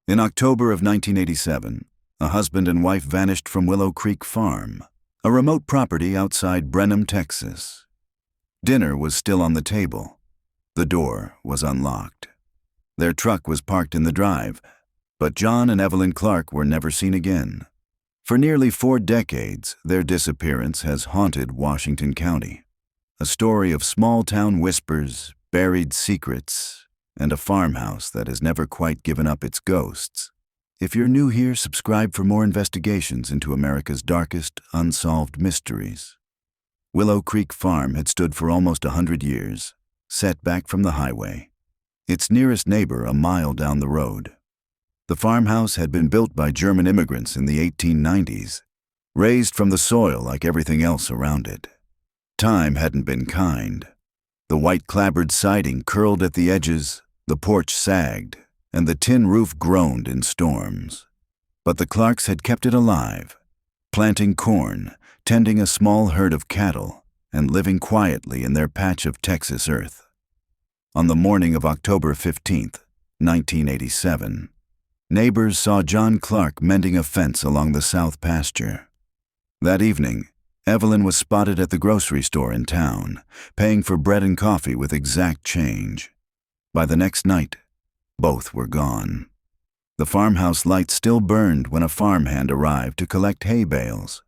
In October of 1987, a husband and wife vanished from Willow Creek Farm, a remote property outside Brenham, Texas. Dinner was still on the table. The door was unlocked. Their truck was parked in the drive, but John and Evelyn Clark were never seen again. For nearly 4 decades, their disappearance has haunted Washington County. A story of small-town whispers, buried secrets, and a farmhouse that has never quite given up its ghosts. If you're new here, subscribe for more investigations into America's darkest, unsolved mysteries. Willow Creek Farm had stood for almost 100 years, set back from the highway. Its nearest neighbor a mile down the road. The farmhouse had been built by German immigrants in the 1890s, raised from the soil like everything else around it. Time hadn't been kind. The white clapboard siding curled at the edges, the porch sagged, and the tin roof groaned in storms. But the Clarks had kept it alive, planting corn, tending a small herd of cattle, and living quietly in their patch of Texas earth. On the morning of October 15th, 1987, neighbors saw John Clark mending a fence along the south pasture. That evening, Evelyn was spotted at the grocery store in town, paying for bread and coffee with exact change. By the next night, both were gone. The farmhouse lights still burned when a farmhand arrived to collect hay bales.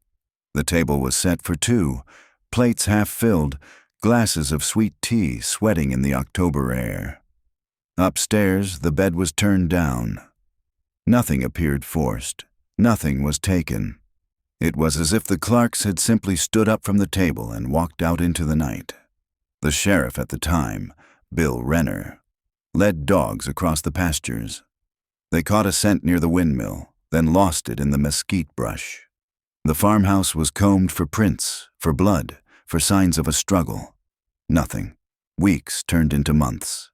The table was set for 2, plates half filled, glasses of sweet tea sweating in the October air. Upstairs, the bed was turned down. Nothing appeared forced. Nothing was taken. It was as if the Clarks had simply stood up from the table and walked out into the night. The sheriff at the time, Bill Renner, led dogs across the pastures. They caught a scent near the windmill, then lost it in the mesquite brush. The farmhouse was combed for prints, for blood, for signs of a struggle. Nothing. Weeks turned into months.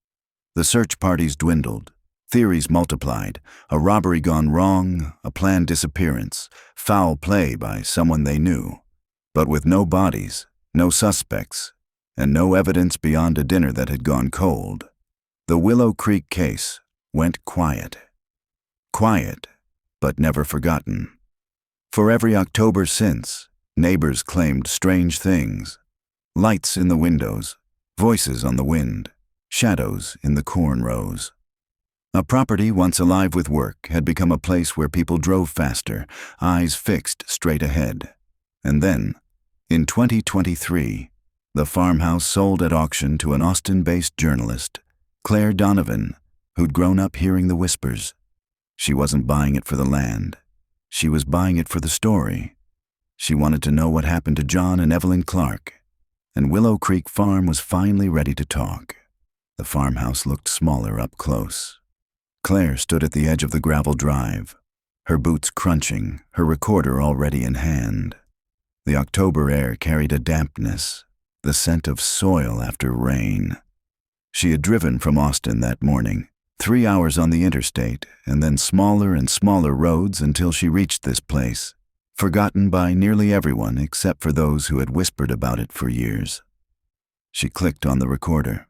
The search parties dwindled. Theories multiplied, a robbery gone wrong, a planned disappearance, foul play by someone they knew. But with no bodies, no suspects, and no evidence beyond a dinner that had gone cold, the Willow Creek case went quiet. Quiet, but never forgotten. For every October since, neighbors claimed strange things. Lights in the windows, voices on the wind, shadows in the corn rows. A property once alive with work had become a place where people drove faster, eyes fixed straight ahead. And then, in 2023, the farmhouse sold at auction to an Austin-based journalist, Claire Donovan, who'd grown up hearing the whispers. She wasn't buying it for the land. She was buying it for the story. She wanted to know what happened to John and Evelyn Clark. And Willow Creek Farm was finally ready to talk. The farmhouse looked smaller up close. Claire stood at the edge of the gravel drive, her boots crunching, her recorder already in hand. The October air carried a dampness, the scent of soil after rain. She had driven from Austin that morning, 3 hours on the interstate, and then smaller and smaller roads until she reached this place, forgotten by nearly everyone except for those who had whispered about it for years. She clicked on the recorder.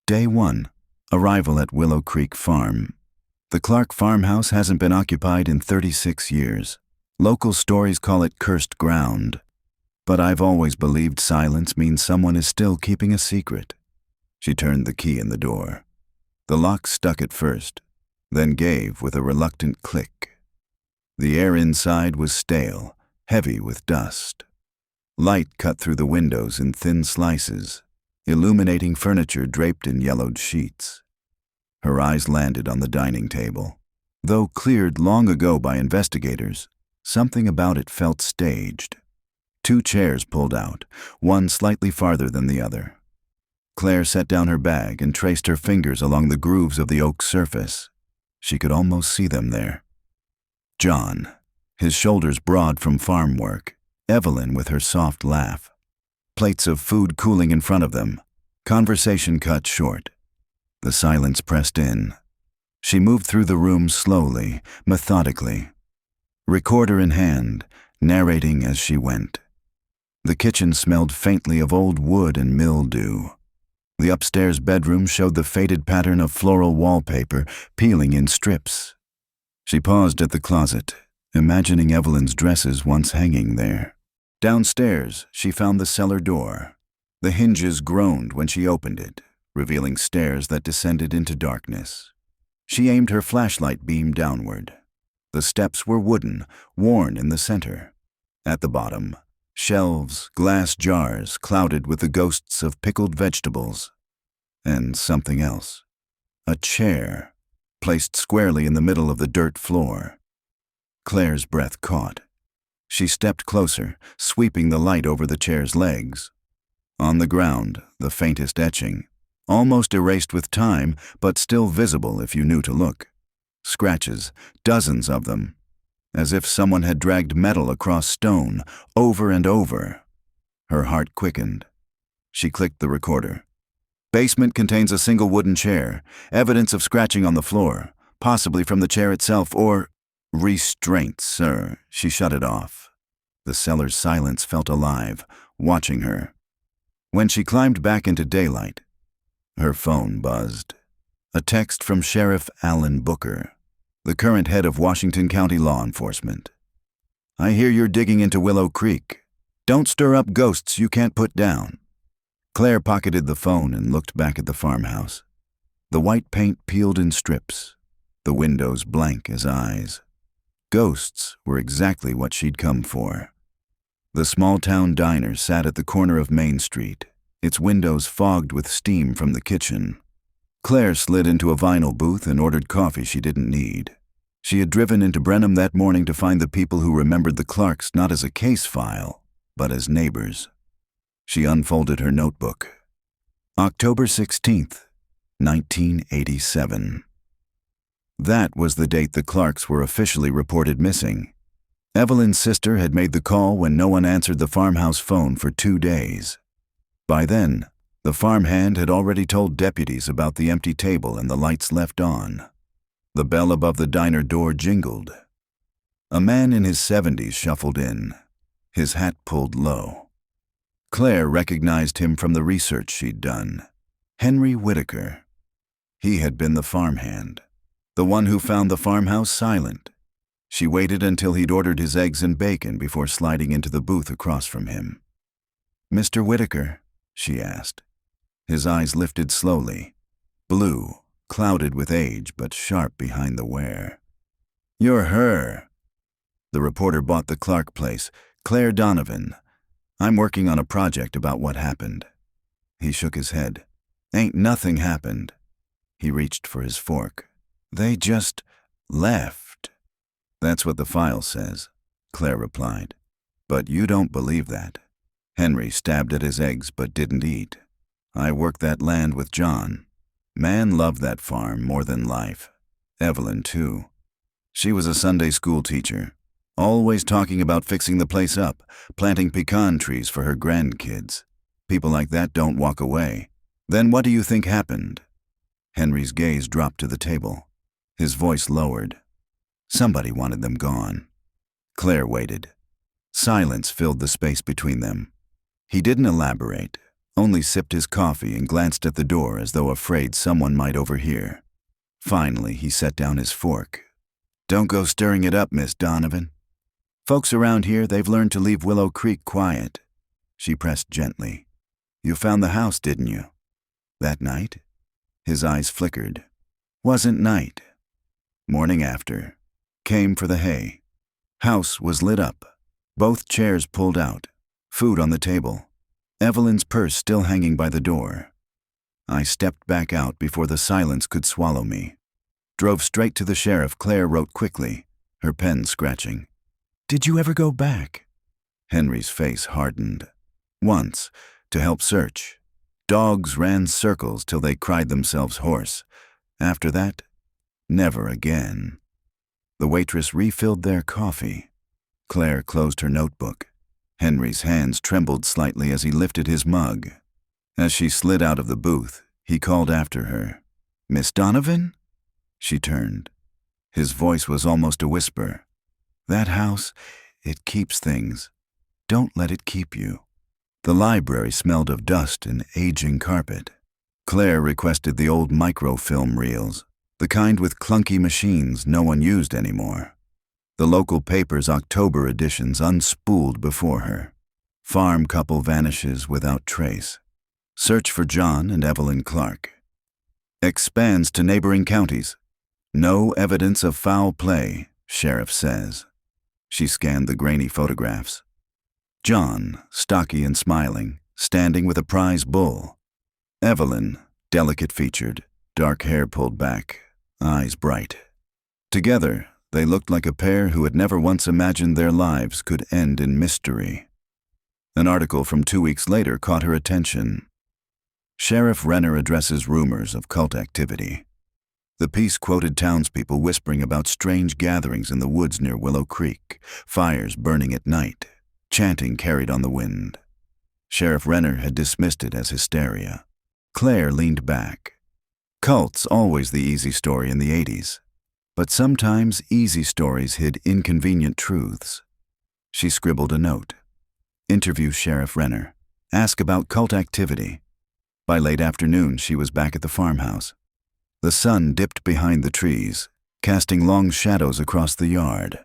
Day 1. Arrival at Willow Creek Farm. The Clark farmhouse hasn't been occupied in 36 years. Local stories call it cursed ground. But I've always believed silence means someone is still keeping a secret. She turned the key in the door. The lock stuck at first, then gave with a reluctant click. The air inside was stale, heavy with dust. Light cut through the windows in thin slices, illuminating furniture draped in yellowed sheets. Her eyes landed on the dining table. Though cleared long ago by investigators, something about it felt staged. 2 chairs pulled out, one slightly farther than the other. Claire set down her bag and traced her fingers along the grooves of the oak surface. She could almost see them there. John, his shoulders broad from farm work. Evelyn with her soft laugh. Plates of food cooling in front of them. Conversation cut short. The silence pressed in. She moved through the room slowly, methodically. Recorder in hand, narrating as she went. The kitchen smelled faintly of old wood and mildew. The upstairs bedroom showed the faded pattern of floral wallpaper peeling in strips, She paused at the closet, imagining Evelyn's dresses once hanging there. Downstairs, she found the cellar door. The hinges groaned when she opened it, revealing stairs that descended into darkness. She aimed her flashlight beam downward. The steps were wooden, worn in the center. At the bottom, shelves, glass jars clouded with the ghosts of pickled vegetables. And something else. A chair, placed squarely in the middle of the dirt floor. Claire's breath caught. She stepped closer, sweeping the light over the chair's legs. On the ground, the faintest etching, almost erased with time, but still visible if you knew to look. Scratches, dozens of them, as if someone had dragged metal across stone, over and over. Her heart quickened. She clicked the recorder. Basement contains a single wooden chair, evidence of scratching on the floor, possibly from the chair itself or... Restraint, sir. She shut it off. The cellar's silence felt alive, watching her. When she climbed back into daylight, her phone buzzed. A text from Sheriff Alan Booker, the current head of Washington County Law Enforcement. I hear you're digging into Willow Creek. Don't stir up ghosts you can't put down. Claire pocketed the phone and looked back at the farmhouse. The white paint peeled in strips, the windows blank as eyes. Ghosts were exactly what she'd come for. The small-town diner sat at the corner of Main Street, its windows fogged with steam from the kitchen. Claire slid into a vinyl booth and ordered coffee she didn't need. She had driven into Brenham that morning to find the people who remembered the Clarks not as a case file, but as neighbors. She unfolded her notebook. October 16th, 1987. That was the date the Clarks were officially reported missing. Evelyn's sister had made the call when no one answered the farmhouse phone for 2 days. By then, the farmhand had already told deputies about the empty table and the lights left on. The bell above the diner door jingled. A man in his 70s shuffled in, his hat pulled low. Claire recognized him from the research she'd done. Henry Whitaker. He had been the farmhand, the one who found the farmhouse silent. She waited until he'd ordered his eggs and bacon before sliding into the booth across from him. "Mr. Whitaker?" she asked. His eyes lifted slowly, blue, clouded with age but sharp behind the wear. "You're her." The reporter bought the Clark place, Claire Donovan. "I'm working on a project about what happened." He shook his head. "Ain't nothing happened." He reached for his fork. "They just left." "That's what the file says," Claire replied. "But you don't believe that." Henry stabbed at his eggs but didn't eat. "I worked that land with John. Man loved that farm more than life. Evelyn, too. She was a Sunday school teacher, always talking about fixing the place up, planting pecan trees for her grandkids. People like that don't walk away. Then what do you think happened?" Henry's gaze dropped to the table. His voice lowered. "Somebody wanted them gone." Claire waited. Silence filled the space between them. He didn't elaborate, only sipped his coffee and glanced at the door as though afraid someone might overhear. Finally, he set down his fork. "Don't go stirring it up, Miss Donovan. Folks around here, they've learned to leave Willow Creek quiet." She pressed gently. "You found the house, didn't you?" "That night?" His eyes flickered. "Wasn't night. Morning after. Came for the hay. House was lit up. Both chairs pulled out. Food on the table. Evelyn's purse still hanging by the door. I stepped back out before the silence could swallow me. Drove straight to the sheriff. Claire wrote quickly, her pen scratching. "Did you ever go back?" Henry's face hardened. "Once, to help search. Dogs ran circles till they cried themselves hoarse. After that, never again." The waitress refilled their coffee. Claire closed her notebook. Henry's hands trembled slightly as he lifted his mug. As she slid out of the booth, he called after her. "Miss Donovan?" She turned. His voice was almost a whisper. "That house, it keeps things. Don't let it keep you." The library smelled of dust and aging carpet. Claire requested the old microfilm reels, the kind with clunky machines no one used anymore. The local paper's October editions unspooled before her. Farm couple vanishes without trace. Search for John and Evelyn Clark. Expands to neighboring counties. No evidence of foul play, sheriff says. She scanned the grainy photographs. John, stocky and smiling, standing with a prize bull. Evelyn, delicate-featured, dark hair pulled back, eyes bright. Together, they looked like a pair who had never once imagined their lives could end in mystery. An article from 2 weeks later caught her attention. Sheriff Renner addresses rumors of cult activity. The piece quoted townspeople whispering about strange gatherings in the woods near Willow Creek, fires burning at night, chanting carried on the wind. Sheriff Renner had dismissed it as hysteria. Claire leaned back. Cults always the easy story in the 80s. But sometimes easy stories hid inconvenient truths. She scribbled a note. Interview Sheriff Renner. Ask about cult activity. By late afternoon, she was back at the farmhouse. The sun dipped behind the trees, casting long shadows across the yard.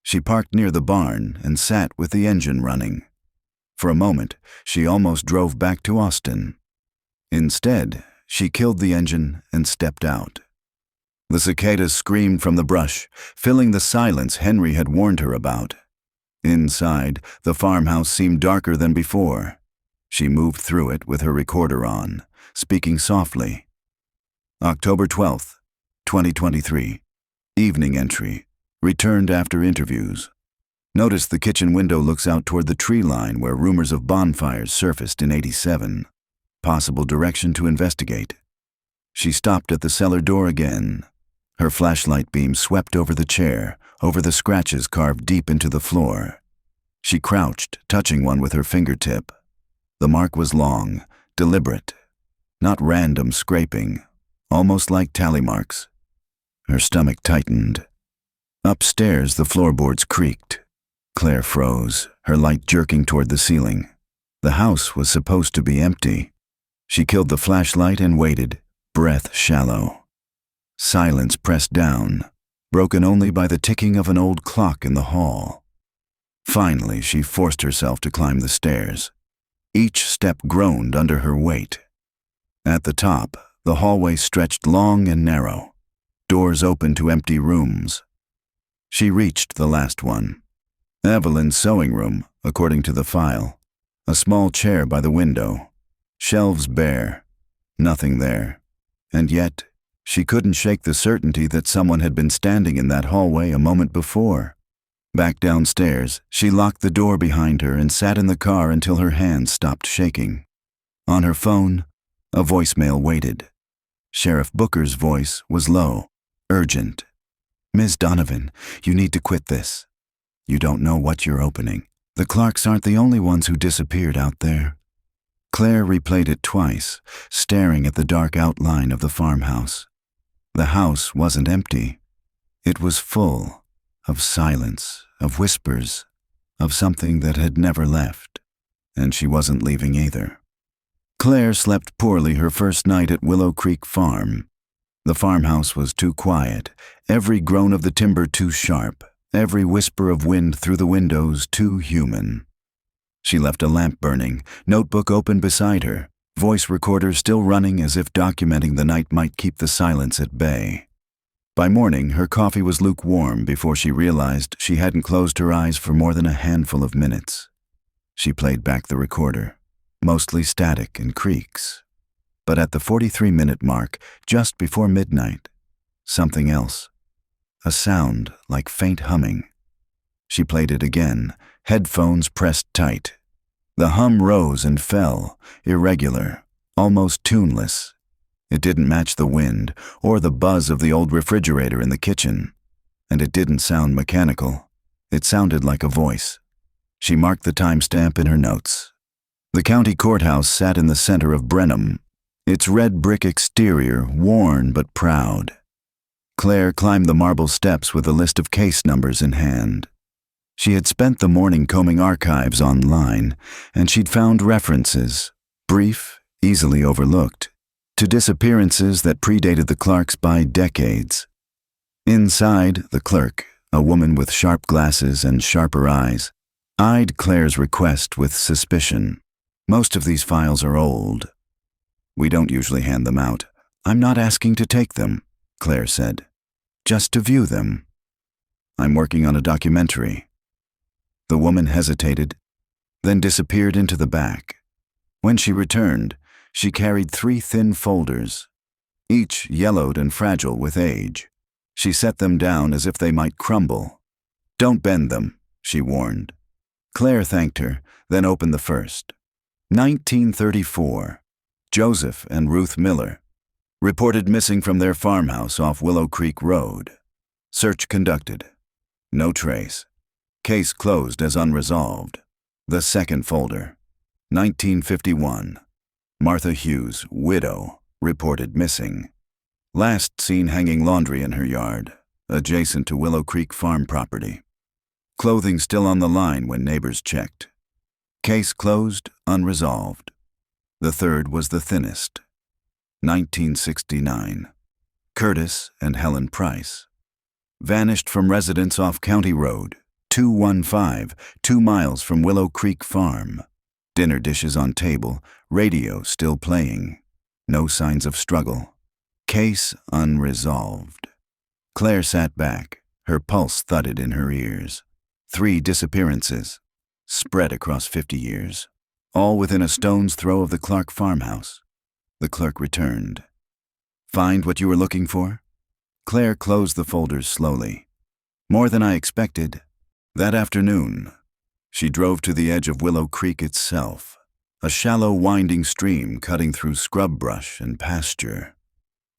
She parked near the barn and sat with the engine running. For a moment, she almost drove back to Austin. Instead, she killed the engine and stepped out. The cicadas screamed from the brush, filling the silence Henry had warned her about. Inside, the farmhouse seemed darker than before. She moved through it with her recorder on, speaking softly. October 12th, 2023. Evening entry. Returned after interviews. Notice the kitchen window looks out toward the tree line where rumors of bonfires surfaced in '87. Possible direction to investigate. She stopped at the cellar door again. Her flashlight beam swept over the chair, over the scratches carved deep into the floor. She crouched, touching one with her fingertip. The mark was long, deliberate, not random scraping, almost like tally marks. Her stomach tightened. Upstairs, the floorboards creaked. Claire froze, her light jerking toward the ceiling. The house was supposed to be empty. She killed the flashlight and waited, breath shallow. Silence pressed down, broken only by the ticking of an old clock in the hall. Finally, she forced herself to climb the stairs. Each step groaned under her weight. At the top, the hallway stretched long and narrow. Doors opened to empty rooms. She reached the last one. Evelyn's sewing room, according to the file. A small chair by the window. Shelves bare. Nothing there. And yet, she couldn't shake the certainty that someone had been standing in that hallway a moment before. Back downstairs, she locked the door behind her and sat in the car until her hands stopped shaking. On her phone, a voicemail waited. Sheriff Booker's voice was low, urgent. Ms. Donovan, you need to quit this. You don't know what you're opening. The Clarks aren't the only ones who disappeared out there. Claire replayed it twice, staring at the dark outline of the farmhouse. The house wasn't empty. It was full of silence, of whispers, of something that had never left. And she wasn't leaving either. Claire slept poorly her first night at Willow Creek Farm. The farmhouse was too quiet, every groan of the timber too sharp, every whisper of wind through the windows too human. She left a lamp burning, notebook open beside her, voice recorder still running as if documenting the night might keep the silence at bay. By morning, her coffee was lukewarm before she realized she hadn't closed her eyes for more than a handful of minutes. She played back the recorder, mostly static and creaks. But at the 43-minute mark, just before midnight, something else. A sound like faint humming. She played it again, headphones pressed tight. The hum rose and fell, irregular, almost tuneless. It didn't match the wind or the buzz of the old refrigerator in the kitchen. And it didn't sound mechanical. It sounded like a voice. She marked the timestamp in her notes. The county courthouse sat in the center of Brenham, its red brick exterior worn but proud. Claire climbed the marble steps with a list of case numbers in hand. She had spent the morning combing archives online, and she'd found references, brief, easily overlooked, to disappearances that predated the Clarks by decades. Inside, the clerk, a woman with sharp glasses and sharper eyes, eyed Claire's request with suspicion. Most of these files are old. We don't usually hand them out. I'm not asking to take them, Claire said. Just to view them. I'm working on a documentary. The woman hesitated, then disappeared into the back. When she returned, she carried 3 thin folders, each yellowed and fragile with age. She set them down as if they might crumble. Don't bend them, she warned. Claire thanked her, then opened the first. 1934. Joseph and Ruth Miller. Reported missing from their farmhouse off Willow Creek Road. Search conducted. No trace. Case closed as unresolved. The second folder. 1951. Martha Hughes, widow, reported missing. Last seen hanging laundry in her yard, adjacent to Willow Creek Farm property. Clothing still on the line when neighbors checked. Case closed, unresolved. The third was the thinnest. 1969. Curtis and Helen Price. Vanished from residence off County Road, 215, 2 miles from Willow Creek Farm. Dinner dishes on table, radio still playing. No signs of struggle. Case unresolved. Claire sat back, her pulse thudded in her ears. 3 disappearances, spread across 50 years, all within a stone's throw of the Clark farmhouse. The clerk returned. Find what you were looking for? Claire closed the folders slowly. More than I expected. That afternoon, she drove to the edge of Willow Creek itself, a shallow winding stream cutting through scrub brush and pasture.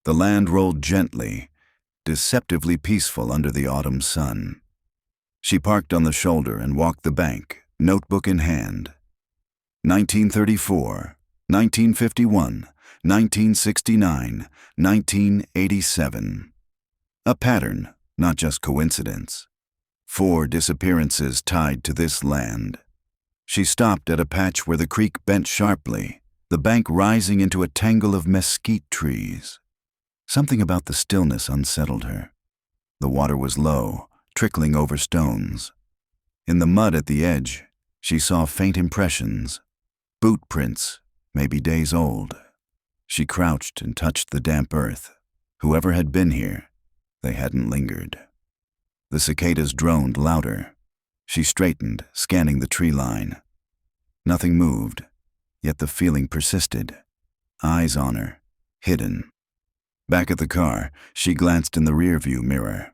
The land rolled gently, deceptively peaceful under the autumn sun. She parked on the shoulder and walked the bank, notebook in hand. 1934, 1951, 1969, 1987. A pattern, not just coincidence. 4 disappearances tied to this land. She stopped at a patch where the creek bent sharply, the bank rising into a tangle of mesquite trees. Something about the stillness unsettled her. The water was low, trickling over stones. In the mud at the edge, she saw faint impressions. Boot prints, maybe days old. She crouched and touched the damp earth. Whoever had been here, they hadn't lingered. The cicadas droned louder. She straightened, scanning the tree line. Nothing moved, yet the feeling persisted. Eyes on her, hidden. Back at the car, she glanced in the rearview mirror.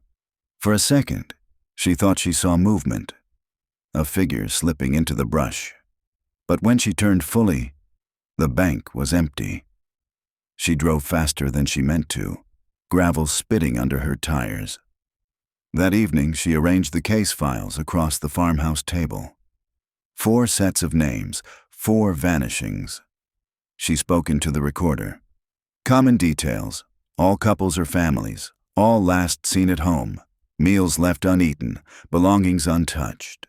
For a second, she thought she saw movement, a figure slipping into the brush. But when she turned fully, the bank was empty. She drove faster than she meant to, gravel spitting under her tires. That evening, she arranged the case files across the farmhouse table. 4 sets of names, 4 vanishings. She spoke into the recorder. Common details. All couples or families, all last seen at home, meals left uneaten, belongings untouched.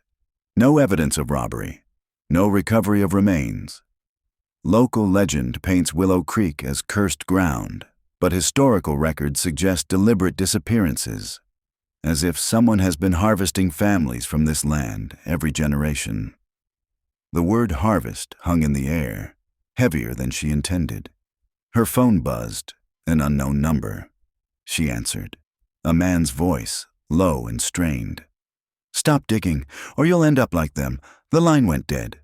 No evidence of robbery, no recovery of remains. Local legend paints Willow Creek as cursed ground, but historical records suggest deliberate disappearances, as if someone has been harvesting families from this land every generation. The word harvest hung in the air, heavier than she intended. Her phone buzzed. An unknown number. She answered. A man's voice, low and strained. Stop digging, or you'll end up like them. The line went dead.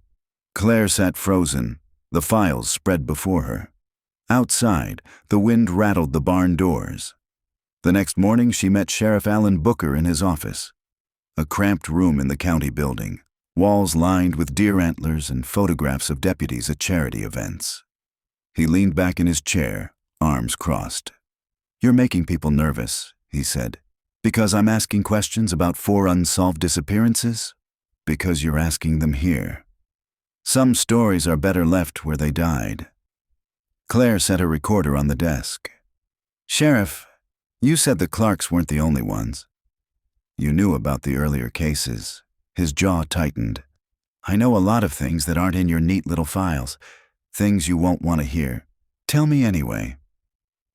Claire sat frozen, the files spread before her. Outside, the wind rattled the barn doors. The next morning, she met Sheriff Alan Booker in his office. A cramped room in the county building, walls lined with deer antlers and photographs of deputies at charity events. He leaned back in his chair, arms crossed. You're making people nervous, he said. Because I'm asking questions about 4 unsolved disappearances? Because you're asking them here. Some stories are better left where they died. Claire set her recorder on the desk. Sheriff, you said the Clarks weren't the only ones. You knew about the earlier cases. His jaw tightened. I know a lot of things that aren't in your neat little files. Things you won't want to hear. Tell me anyway.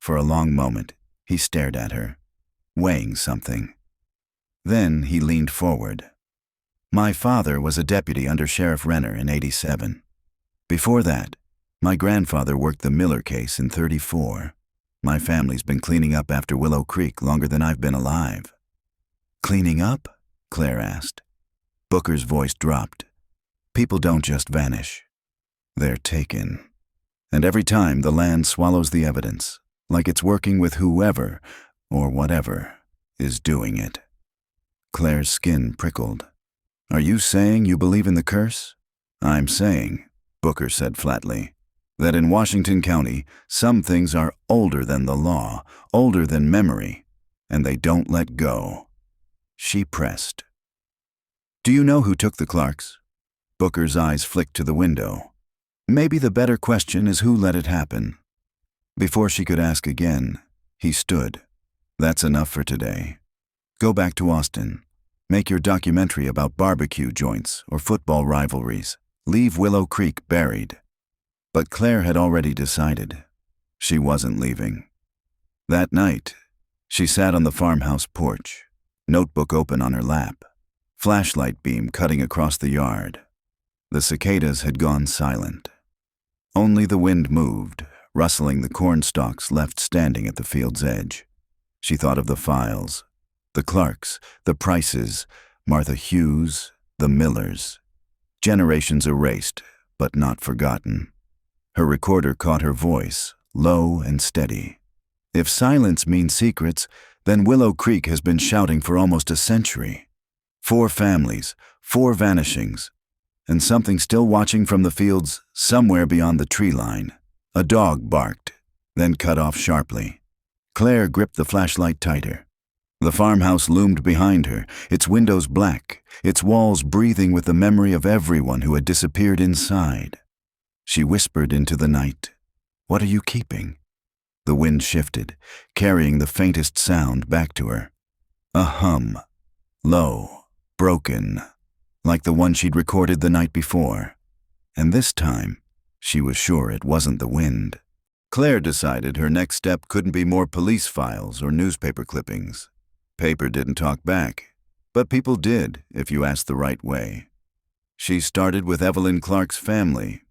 For a long moment, he stared at her, weighing something. Then he leaned forward. My father was a deputy under Sheriff Renner in '87. Before that, my grandfather worked the Miller case in '34. My family's been cleaning up after Willow Creek longer than I've been alive. Cleaning up? Claire asked. Booker's voice dropped. People don't just vanish. They're taken. And every time the land swallows the evidence, like it's working with whoever, or whatever, is doing it. Claire's skin prickled. Are you saying you believe in the curse? I'm saying, Booker said flatly, that in Washington County, some things are older than the law, older than memory, and they don't let go. She pressed. Do you know who took the Clarks? Booker's eyes flicked to the window. Maybe the better question is who let it happen. Before she could ask again, he stood. That's enough for today. Go back to Austin. Make your documentary about barbecue joints or football rivalries. Leave Willow Creek buried. But Claire had already decided. She wasn't leaving. That night, she sat on the farmhouse porch, notebook open on her lap, flashlight beam cutting across the yard. The cicadas had gone silent. Only the wind moved, rustling the corn stalks left standing at the field's edge. She thought of the files, the Clarks, the Prices, Martha Hughes, the Millers. Generations erased, but not forgotten. Her recorder caught her voice, low and steady. If silence means secrets, then Willow Creek has been shouting for almost a century. 4 families, 4 vanishings, and something still watching from the fields somewhere beyond the tree line. A dog barked, then cut off sharply. Claire gripped the flashlight tighter. The farmhouse loomed behind her, its windows black, its walls breathing with the memory of everyone who had disappeared inside. She whispered into the night, "What are you keeping?" The wind shifted, carrying the faintest sound back to her. A hum, low, broken, like the one she'd recorded the night before. And this time, she was sure it wasn't the wind. Claire decided her next step couldn't be more police files or newspaper clippings. Paper didn't talk back, but people did if you asked the right way. She started with Evelyn Clark's family.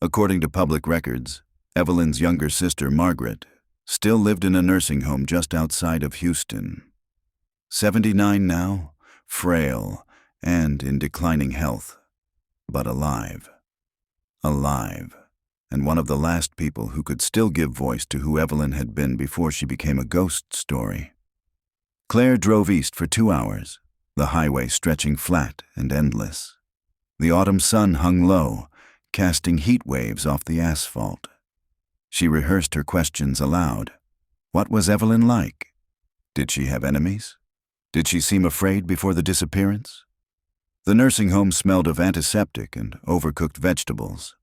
According to public records, Evelyn's younger sister, Margaret, still lived in a nursing home just outside of Houston. 79 now, frail, and in declining health, but alive. Alive, and one of the last people who could still give voice to who Evelyn had been before she became a ghost story. Claire drove east for 2 hours, the highway stretching flat and endless. The autumn sun hung low, casting heat waves off the asphalt. She rehearsed her questions aloud. What was Evelyn like? Did she have enemies? Did she seem afraid before the disappearance? The nursing home smelled of antiseptic and overcooked vegetables.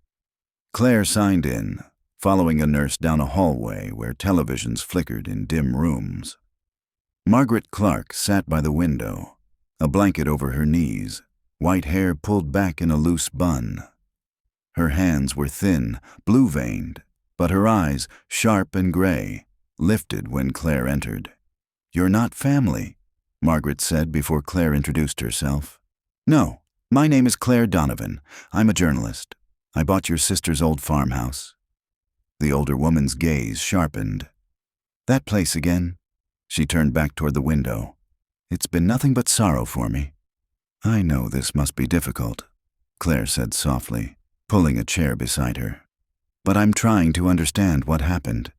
Claire signed in, following a nurse down a hallway where televisions flickered in dim rooms. Margaret Clark sat by the window, a blanket over her knees, white hair pulled back in a loose bun. Her hands were thin, blue-veined, but her eyes, sharp and gray, lifted when Claire entered. "You're not family," Margaret said before Claire introduced herself. "No, my name is Claire Donovan. I'm a journalist. I bought your sister's old farmhouse." The older woman's gaze sharpened. "That place again?" She turned back toward the window. "It's been nothing but sorrow for me." "I know this must be difficult," Claire said softly, pulling a chair beside her. "But I'm trying to understand what happened.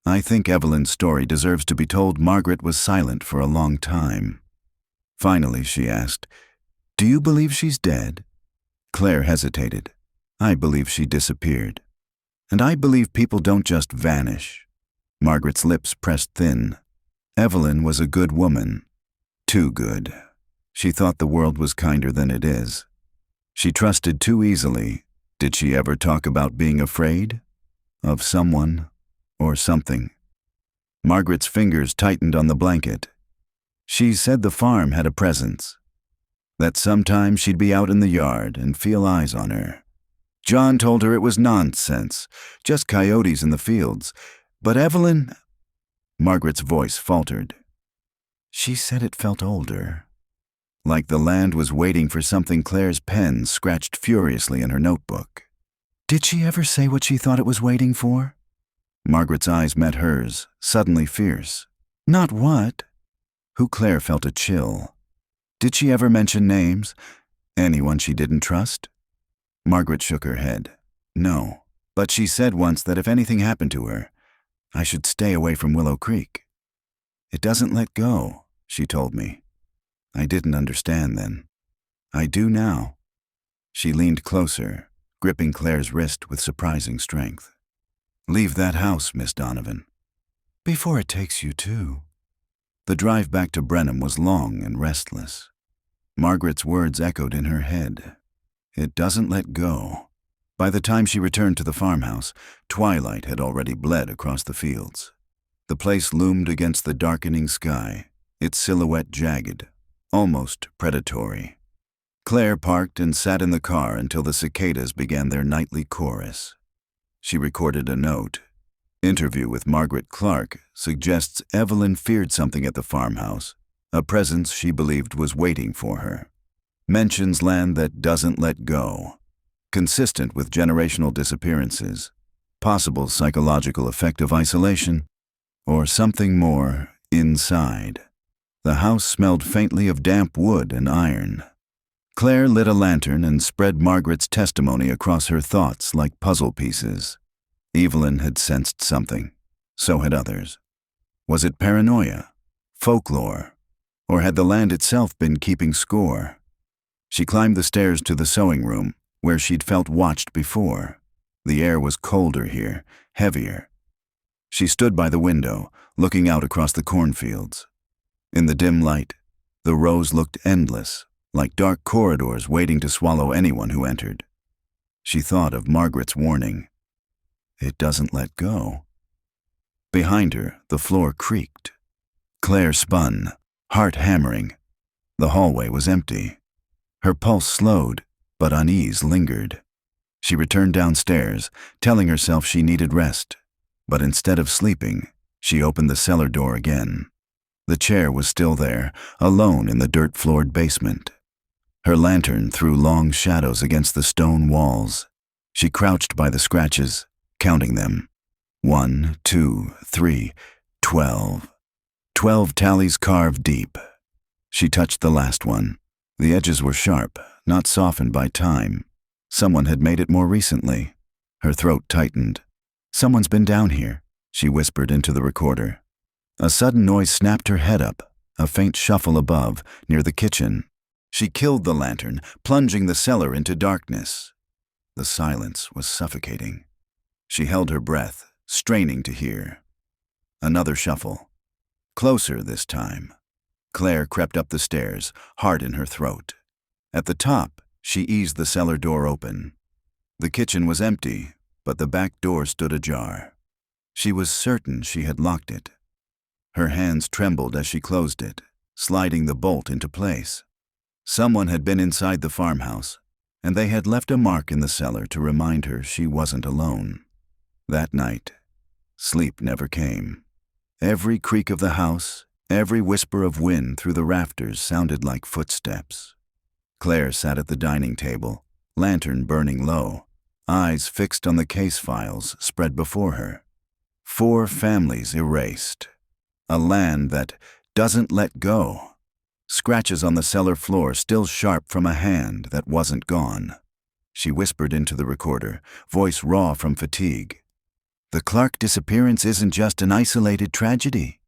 I think Evelyn's story deserves to be told. Margaret was silent for a long time. Finally, she asked, "Do you believe she's dead?" Claire hesitated. "I believe she disappeared. And I believe people don't just vanish." Margaret's lips pressed thin. Evelyn was a good woman. Too good. She thought the world was kinder than it is. She trusted too easily. Did she ever talk about being afraid? Of someone or something? Margaret's fingers tightened on the blanket. She said the farm had a presence. That sometimes she'd be out in the yard and feel eyes on her. John told her it was nonsense, just coyotes in the fields, But Evelyn, Margaret's voice faltered. She said it felt older, like the land was waiting for something. Claire's pen scratched furiously in her notebook. Did she ever say what she thought it was waiting for? Margaret's eyes met hers, suddenly fierce. Not what? Who? Claire felt a chill. Did she ever mention names? Anyone she didn't trust? Margaret shook her head. No, but she said once that if anything happened to her, I should stay away from Willow Creek. It doesn't let go, she told me. I didn't understand then. I do now. She leaned closer, gripping Claire's wrist with surprising strength. Leave that house, Miss Donovan. Before it takes you too. The drive back to Brenham was long and restless. Margaret's words echoed in her head. It doesn't let go. By the time she returned to the farmhouse, twilight had already bled across the fields. The place loomed against the darkening sky, its silhouette jagged, almost predatory. Claire parked and sat in the car until the cicadas began their nightly chorus. She recorded a note. Interview with Margaret Clark suggests Evelyn feared something at the farmhouse, a presence she believed was waiting for her. Mentions land that doesn't let go, consistent with generational disappearances, possible psychological effect of isolation, or something more inside. The house smelled faintly of damp wood and iron. Claire lit a lantern and spread Margaret's testimony across her thoughts like puzzle pieces. Evelyn had sensed something. So had others. Was it paranoia, folklore, or had the land itself been keeping score? She climbed the stairs to the sewing room, where she'd felt watched before. The air was colder here, heavier. She stood by the window, looking out across the cornfields. In the dim light, the rows looked endless, like dark corridors waiting to swallow anyone who entered. She thought of Margaret's warning. It doesn't let go. Behind her, the floor creaked. Claire spun, heart hammering. The hallway was empty. Her pulse slowed, but unease lingered. She returned downstairs, telling herself she needed rest. But instead of sleeping, she opened the cellar door again. The chair was still there, alone in the dirt-floored basement. Her lantern threw long shadows against the stone walls. She crouched by the scratches, counting them. 1, 2, 3, 12. 12 tallies carved deep. She touched the last one. The edges were sharp, not softened by time. Someone had made it more recently. Her throat tightened. Someone's been down here, she whispered into the recorder. A sudden noise snapped her head up, a faint shuffle above, near the kitchen. She killed the lantern, plunging the cellar into darkness. The silence was suffocating. She held her breath, straining to hear. Another shuffle. Closer this time. Claire crept up the stairs, heart in her throat. At the top, she eased the cellar door open. The kitchen was empty, but the back door stood ajar. She was certain she had locked it. Her hands trembled as she closed it, sliding the bolt into place. Someone had been inside the farmhouse, and they had left a mark in the cellar to remind her she wasn't alone. That night, sleep never came. Every creak of the house, every whisper of wind through the rafters sounded like footsteps. Claire sat at the dining table, lantern burning low, eyes fixed on the case files spread before her. 4 families erased. A land that doesn't let go. Scratches on the cellar floor still sharp from a hand that wasn't gone. She whispered into the recorder, voice raw from fatigue. The Clark disappearance isn't just an isolated tragedy.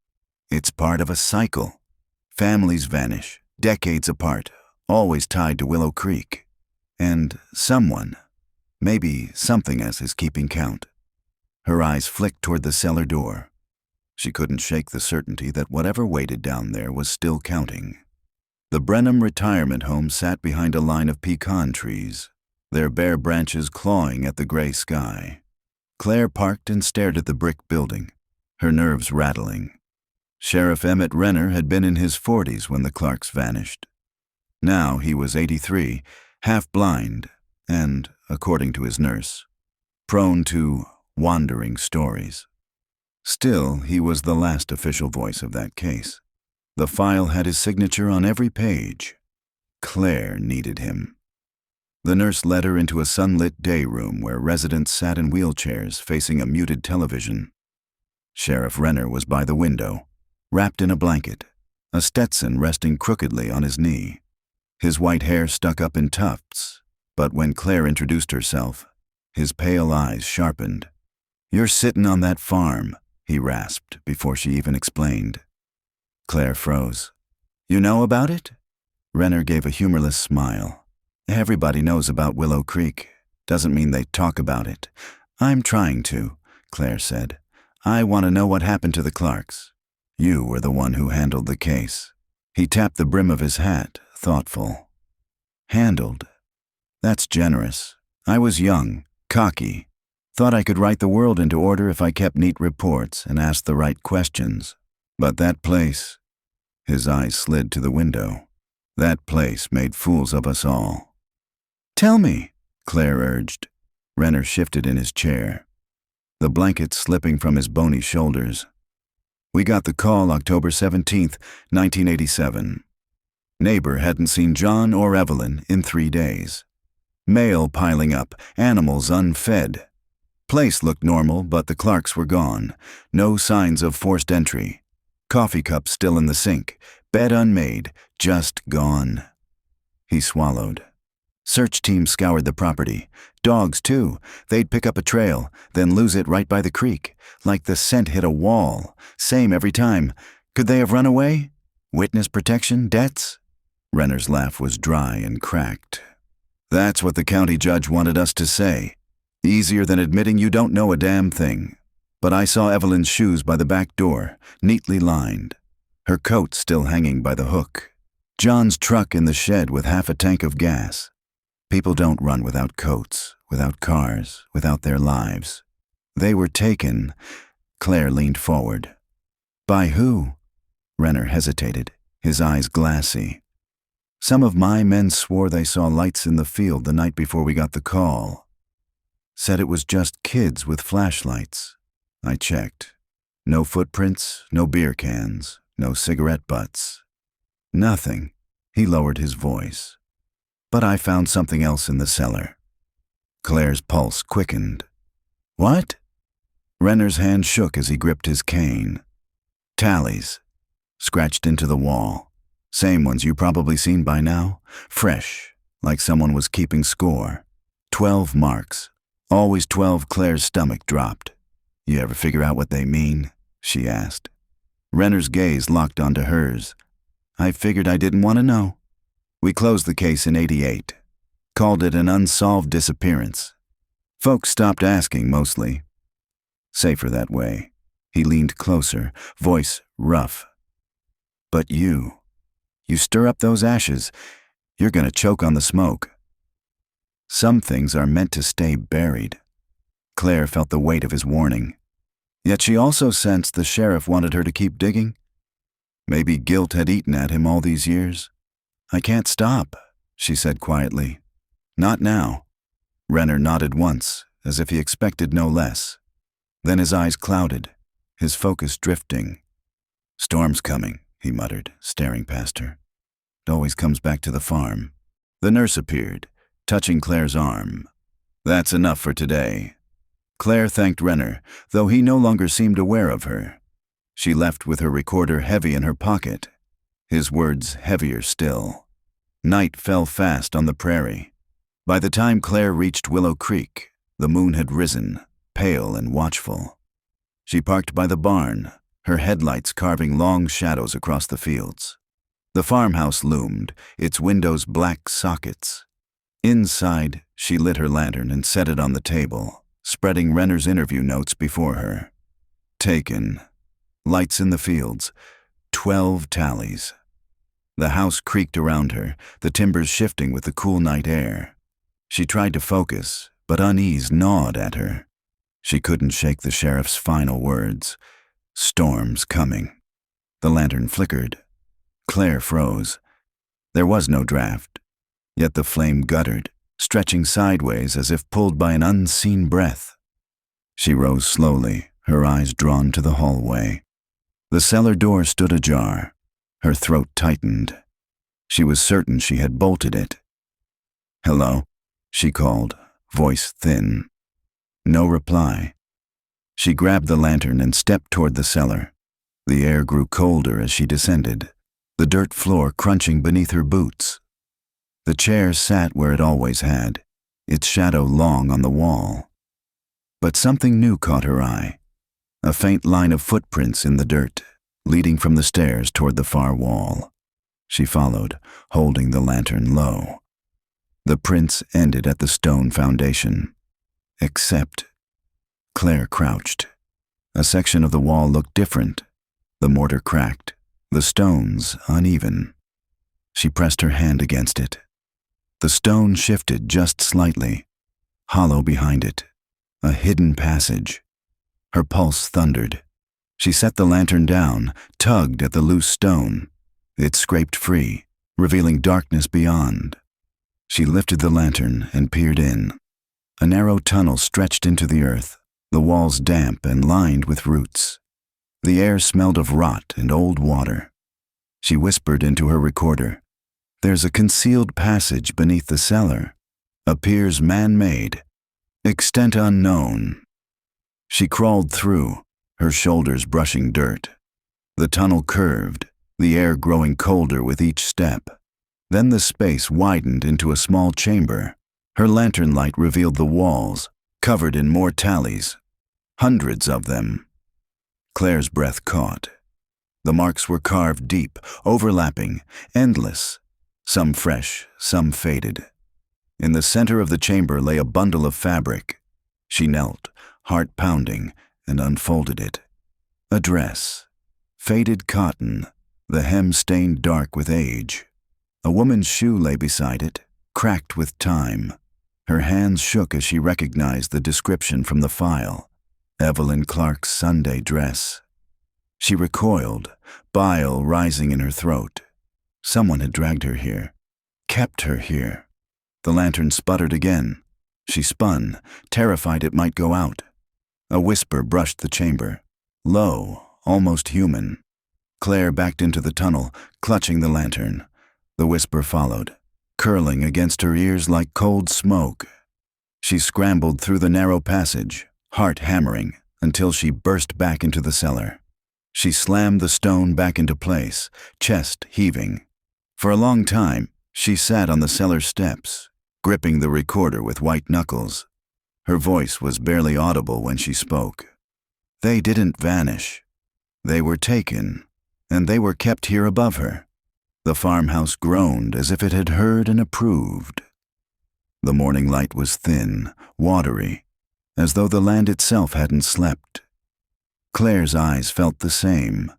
It's part of a cycle. Families vanish, decades apart, always tied to Willow Creek. And someone, maybe something else, is keeping count. Her eyes flicked toward the cellar door. She couldn't shake the certainty that whatever waited down there was still counting. The Brenham retirement home sat behind a line of pecan trees, their bare branches clawing at the gray sky. Claire parked and stared at the brick building, her nerves rattling. Sheriff Emmett Renner had been in his 40s when the Clarks vanished. Now he was 83, half blind, and, according to his nurse, prone to wandering stories. Still, he was the last official voice of that case. The file had his signature on every page. Claire needed him. The nurse led her into a sunlit day room where residents sat in wheelchairs facing a muted television. Sheriff Renner was by the window, wrapped in a blanket, a Stetson resting crookedly on his knee. His white hair stuck up in tufts, but when Claire introduced herself, his pale eyes sharpened. "You're sittin' on that farm," he rasped before she even explained. Claire froze. "You know about it?" Renner gave a humorless smile. "Everybody knows about Willow Creek. Doesn't mean they talk about it." "I'm trying to," Claire said. "I want to know what happened to the Clarks. You were the one who handled the case." He tapped the brim of his hat, thoughtful. "Handled? That's generous. I was young, cocky. Thought I could write the world into order if I kept neat reports and asked the right questions. But that place..." His eyes slid to the window. "That place made fools of us all." "Tell me," Claire urged. Renner shifted in his chair, the blanket slipping from his bony shoulders. "We got the call October 17th, 1987. Neighbor hadn't seen John or Evelyn in 3 days. Mail piling up, animals unfed. Place looked normal, but the Clarks were gone. No signs of forced entry. Coffee cup still in the sink. Bed unmade. Just gone." He swallowed. "Search team scoured the property. Dogs, too. They'd pick up a trail, then lose it right by the creek. Like the scent hit a wall. Same every time. Could they have run away? Witness protection? Debts?" Renner's laugh was dry and cracked. "That's what the county judge wanted us to say. Easier than admitting you don't know a damn thing. But I saw Evelyn's shoes by the back door, neatly lined. Her coat still hanging by the hook. John's truck in the shed with half a tank of gas. People don't run without coats, without cars, without their lives. They were taken." Claire leaned forward. "By who?" Renner hesitated, his eyes glassy. "Some of my men swore they saw lights in the field the night before we got the call. Said it was just kids with flashlights. I checked. No footprints, no beer cans, no cigarette butts. Nothing." He lowered his voice. "But I found something else in the cellar." Claire's pulse quickened. "What?" Renner's hand shook as he gripped his cane. "Tallies. Scratched into the wall. Same ones you probably seen by now. Fresh, like someone was keeping score. 12 marks. Always 12. Claire's stomach dropped. "You ever figure out what they mean?" she asked. Renner's gaze locked onto hers. "I figured I didn't want to know. We closed the case in '88. Called it an unsolved disappearance. Folks stopped asking, mostly. Safer that way." He leaned closer, voice rough. "But you stir up those ashes, you're gonna choke on the smoke. Some things are meant to stay buried." Claire felt the weight of his warning. Yet she also sensed the sheriff wanted her to keep digging. Maybe guilt had eaten at him all these years. "I can't stop," she said quietly. "Not now." Renner nodded once, as if he expected no less. Then his eyes clouded, his focus drifting. "Storm's coming," he muttered, staring past her. "It always comes back to the farm." The nurse appeared, touching Claire's arm. "That's enough for today." Claire thanked Renner, though he no longer seemed aware of her. She left with her recorder heavy in her pocket, his words heavier still. Night fell fast on the prairie. By the time Claire reached Willow Creek, the moon had risen, pale and watchful. She parked by the barn, her headlights carving long shadows across the fields. The farmhouse loomed, its windows black sockets. Inside, she lit her lantern and set it on the table, spreading Renner's interview notes before her. Taken. Lights in the fields. 12 tallies. The house creaked around her, the timbers shifting with the cool night air. She tried to focus, but unease gnawed at her. She couldn't shake the sheriff's final words. "Storm's coming." The lantern flickered. Claire froze. There was no draft, yet the flame guttered, stretching sideways as if pulled by an unseen breath. She rose slowly, her eyes drawn to the hallway. The cellar door stood ajar. Her throat tightened. She was certain she had bolted it. "Hello?" she called, voice thin. No reply. She grabbed the lantern and stepped toward the cellar. The air grew colder as she descended, the dirt floor crunching beneath her boots. The chair sat where it always had, its shadow long on the wall. But something new caught her eye, a faint line of footprints in the dirt, leading from the stairs toward the far wall. She followed, holding the lantern low. The prints ended at the stone foundation. Except Claire crouched. A section of the wall looked different. The mortar cracked, the stones uneven. She pressed her hand against it. The stone shifted just slightly, hollow behind it, a hidden passage. Her pulse thundered. She set the lantern down, tugged at the loose stone. It scraped free, revealing darkness beyond. She lifted the lantern and peered in. A narrow tunnel stretched into the earth, the walls damp and lined with roots. The air smelled of rot and old water. She whispered into her recorder, "There's a concealed passage beneath the cellar. Appears man-made. Extent unknown." She crawled through, her shoulders brushing dirt. The tunnel curved, the air growing colder with each step. Then the space widened into a small chamber. Her lantern light revealed the walls, covered in more tallies. Hundreds of them. Claire's breath caught. The marks were carved deep, overlapping, endless, some fresh, some faded. In the center of the chamber lay a bundle of fabric. She knelt, heart pounding, and unfolded it. A dress. Faded cotton, the hem stained dark with age. A woman's shoe lay beside it, cracked with time. Her hands shook as she recognized the description from the file. Evelyn Clark's Sunday dress. She recoiled, bile rising in her throat. Someone had dragged her here, kept her here. The lantern sputtered again. She spun, terrified it might go out. A whisper brushed the chamber, low, almost human. Claire backed into the tunnel, clutching the lantern. The whisper followed, curling against her ears like cold smoke. She scrambled through the narrow passage, heart hammering, until she burst back into the cellar. She slammed the stone back into place, chest heaving. For a long time, she sat on the cellar steps, gripping the recorder with white knuckles. Her voice was barely audible when she spoke. They didn't vanish. They were taken, and they were kept here above her. The farmhouse groaned as if it had heard and approved. The morning light was thin, watery, as though the land itself hadn't slept. Claire's eyes felt the same.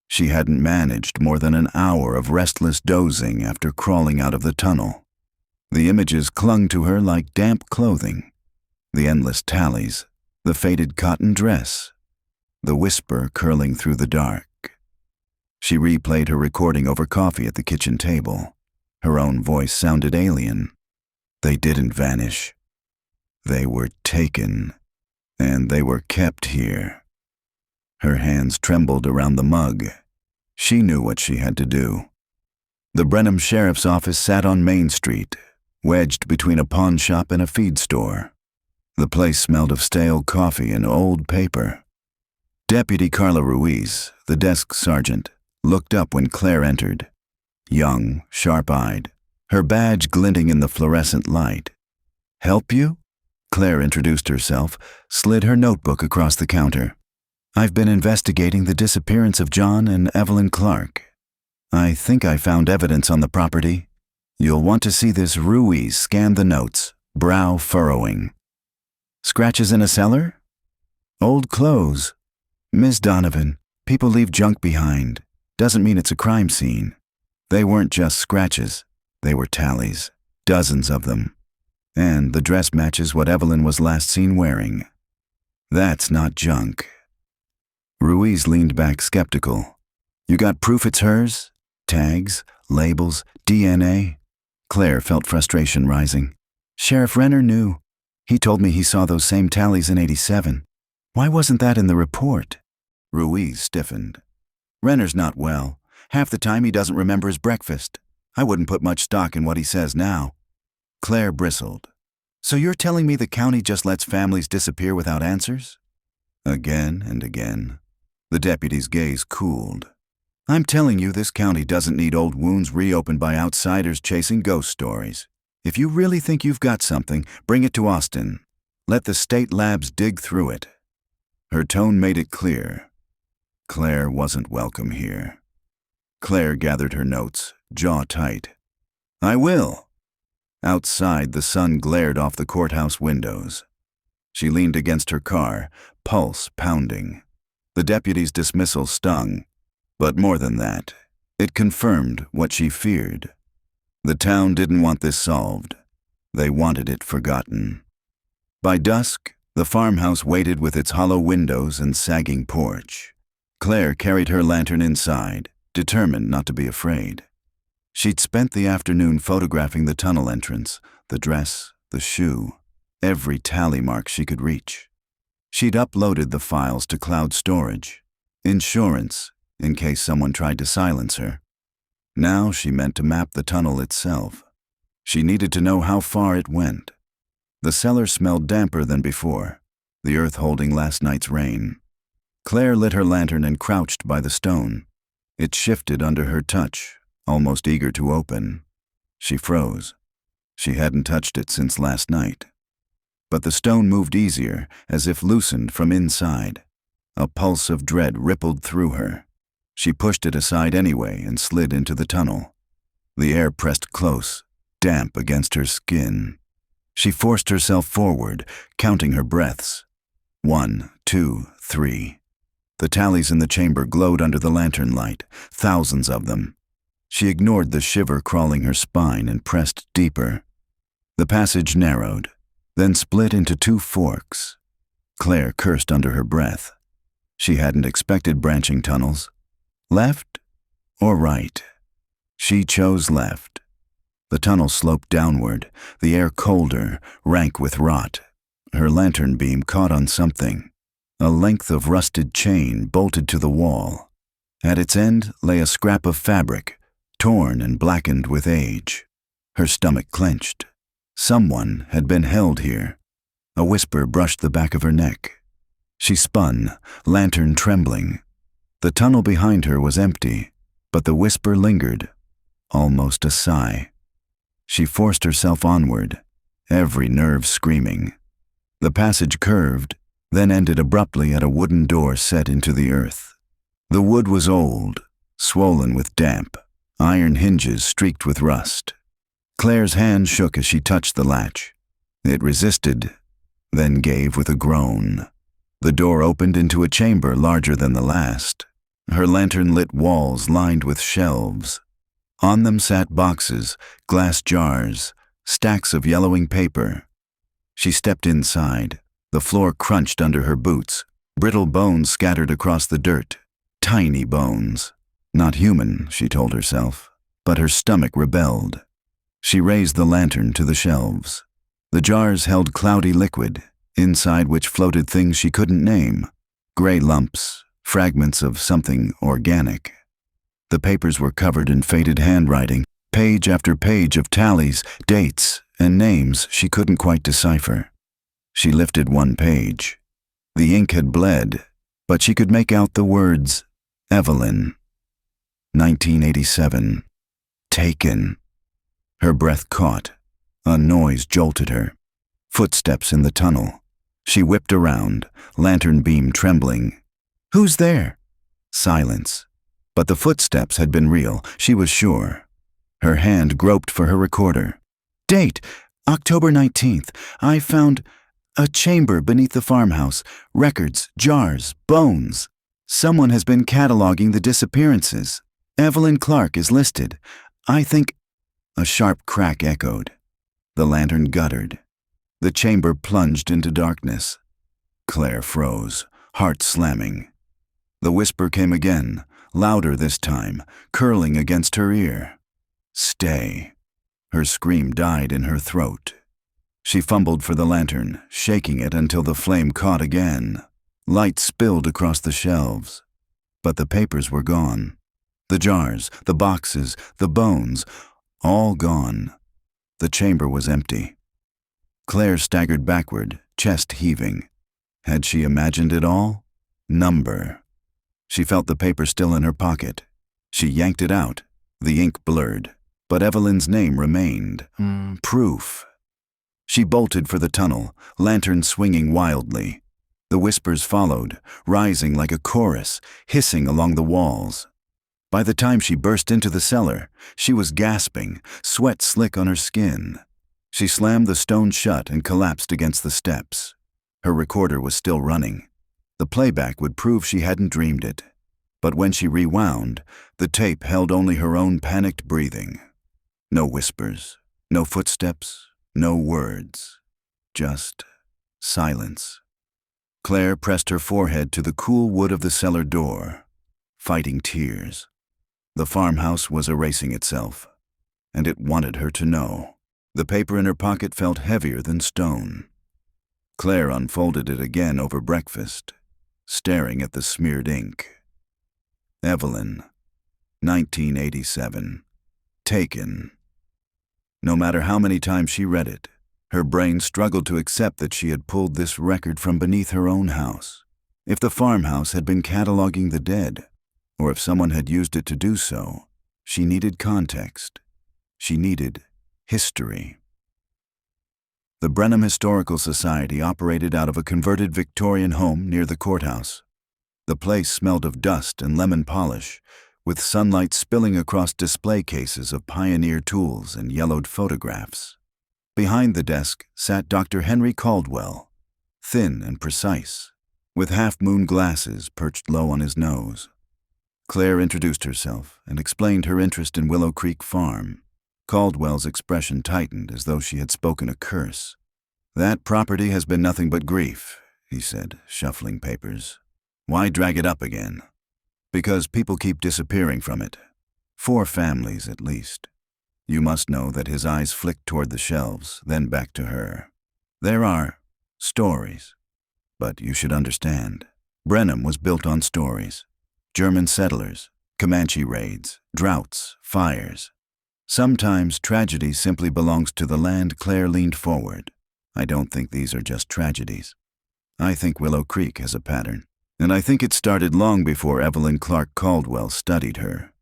She hadn't managed more than an hour of restless dozing after crawling out of the tunnel. The images clung to her like damp clothing. The endless tallies, the faded cotton dress, the whisper curling through the dark. She replayed her recording over coffee at the kitchen table. Her own voice sounded alien. They didn't vanish. They were taken, and they were kept here. Her hands trembled around the mug. She knew what she had to do. The Brenham Sheriff's Office sat on Main Street, wedged between a pawn shop and a feed store. The place smelled of stale coffee and old paper. Deputy Carla Ruiz, the desk sergeant, looked up when Claire entered. Young, sharp-eyed, her badge glinting in the fluorescent light. "Help you?" Claire introduced herself, slid her notebook across the counter. "I've been investigating the disappearance of John and Evelyn Clark. I think I found evidence on the property. You'll want to see this." Ruiz scanned the notes, brow furrowing. "Scratches in a cellar? Old clothes. Miss Donovan, people leave junk behind. Doesn't mean it's a crime scene. They weren't just scratches. They were tallies, dozens of them. And the dress matches what Evelyn was last seen wearing. That's not junk." Ruiz leaned back skeptical. "You got proof it's hers? Tags, labels, DNA?" Claire felt frustration rising. "Sheriff Renner knew. He told me he saw those same tallies in '87. Why wasn't that in the report? Ruiz stiffened. Renner's not well. Half the time he doesn't remember his breakfast. I wouldn't put much stock in what he says now. Claire bristled. So you're telling me the county just lets families disappear without answers? Again and again. The deputy's gaze cooled. I'm telling you, this county doesn't need old wounds reopened by outsiders chasing ghost stories. If you really think you've got something, bring it to Austin. Let the state labs dig through it. Her tone made it clear. Claire wasn't welcome here. Claire gathered her notes, jaw tight. I will. Outside, the sun glared off the courthouse windows. She leaned against her car, pulse pounding. The deputy's dismissal stung, but more than that, it confirmed what she feared. The town didn't want this solved. They wanted it forgotten. By dusk, the farmhouse waited with its hollow windows and sagging porch. Claire carried her lantern inside, determined not to be afraid. She'd spent the afternoon photographing the tunnel entrance, the dress, the shoe, every tally mark she could reach. She'd uploaded the files to cloud storage, insurance, in case someone tried to silence her. Now she meant to map the tunnel itself. She needed to know how far it went. The cellar smelled damper than before, the earth holding last night's rain. Claire lit her lantern and crouched by the stone. It shifted under her touch, almost eager to open. She froze. She hadn't touched it since last night. But the stone moved easier, as if loosened from inside. A pulse of dread rippled through her. She pushed it aside anyway and slid into the tunnel. The air pressed close, damp against her skin. She forced herself forward, counting her breaths. 1, 2, 3. The tallies in the chamber glowed under the lantern light, thousands of them. She ignored the shiver crawling her spine and pressed deeper. The passage narrowed, then split into 2 forks. Claire cursed under her breath. She hadn't expected branching tunnels. Left or right? She chose left. The tunnel sloped downward, the air colder, rank with rot. Her lantern beam caught on something, a length of rusted chain bolted to the wall. At its end lay a scrap of fabric, torn and blackened with age. Her stomach clenched. Someone had been held here. A whisper brushed the back of her neck. She spun, lantern trembling. The tunnel behind her was empty, but the whisper lingered, almost a sigh. She forced herself onward, every nerve screaming. The passage curved, then ended abruptly at a wooden door set into the earth. The wood was old, swollen with damp, iron hinges streaked with rust. Claire's hand shook as she touched the latch. It resisted, then gave with a groan. The door opened into a chamber larger than the last. Her lantern-lit walls lined with shelves. On them sat boxes, glass jars, stacks of yellowing paper. She stepped inside. The floor crunched under her boots. Brittle bones scattered across the dirt. Tiny bones. Not human, she told herself, but her stomach rebelled. She raised the lantern to the shelves. The jars held cloudy liquid, inside which floated things she couldn't name. Gray lumps, fragments of something organic. The papers were covered in faded handwriting, page after page of tallies, dates, and names she couldn't quite decipher. She lifted one page. The ink had bled, but she could make out the words, Evelyn. 1987. Taken. Her breath caught. A noise jolted her. Footsteps in the tunnel. She whipped around, lantern beam trembling. Who's there? Silence. But the footsteps had been real, she was sure. Her hand groped for her recorder. Date, October 19th. I found a chamber beneath the farmhouse. Records, jars, bones. Someone has been cataloging the disappearances. Evelyn Clark is listed. I think... A sharp crack echoed. The lantern guttered. The chamber plunged into darkness. Claire froze, heart slamming. The whisper came again, louder this time, curling against her ear. Stay. Her scream died in her throat. She fumbled for the lantern, shaking it until the flame caught again. Light spilled across the shelves, but the papers were gone. The jars, the boxes, the bones, all gone. The chamber was empty. Claire staggered backward, chest heaving. Had she imagined it all? Number. She felt the paper still in her pocket. She yanked it out. The ink blurred, but Evelyn's name remained. Proof. She bolted for the tunnel, lantern swinging wildly. The whispers followed, rising like a chorus, hissing along the walls. By the time she burst into the cellar, she was gasping, sweat slick on her skin. She slammed the stone shut and collapsed against the steps. Her recorder was still running. The playback would prove she hadn't dreamed it. But when she rewound, the tape held only her own panicked breathing. No whispers, no footsteps, no words. Just silence. Claire pressed her forehead to the cool wood of the cellar door, fighting tears. The farmhouse was erasing itself, and it wanted her to know. The paper in her pocket felt heavier than stone. Claire unfolded it again over breakfast, staring at the smeared ink. Evelyn, 1987. Taken. No matter how many times she read it, her brain struggled to accept that she had pulled this record from beneath her own house. If the farmhouse had been cataloging the dead, or if someone had used it to do so, she needed context. She needed history. The Brenham Historical Society operated out of a converted Victorian home near the courthouse. The place smelled of dust and lemon polish, with sunlight spilling across display cases of pioneer tools and yellowed photographs. Behind the desk sat Dr. Henry Caldwell, thin and precise, with half-moon glasses perched low on his nose. Claire introduced herself and explained her interest in Willow Creek Farm. Caldwell's expression tightened as though she had spoken a curse. "That property has been nothing but grief," he said, shuffling papers. "Why drag it up again?" "Because people keep disappearing from it. 4 families at least." You must know that his eyes flicked toward the shelves, then back to her. "There are stories. But you should understand. Brenham was built on stories. German settlers, Comanche raids, droughts, fires. Sometimes tragedy simply belongs to the land." Claire leaned forward. "I don't think these are just tragedies. I think Willow Creek has a pattern. And I think it started long before Evelyn Clark Caldwell studied her."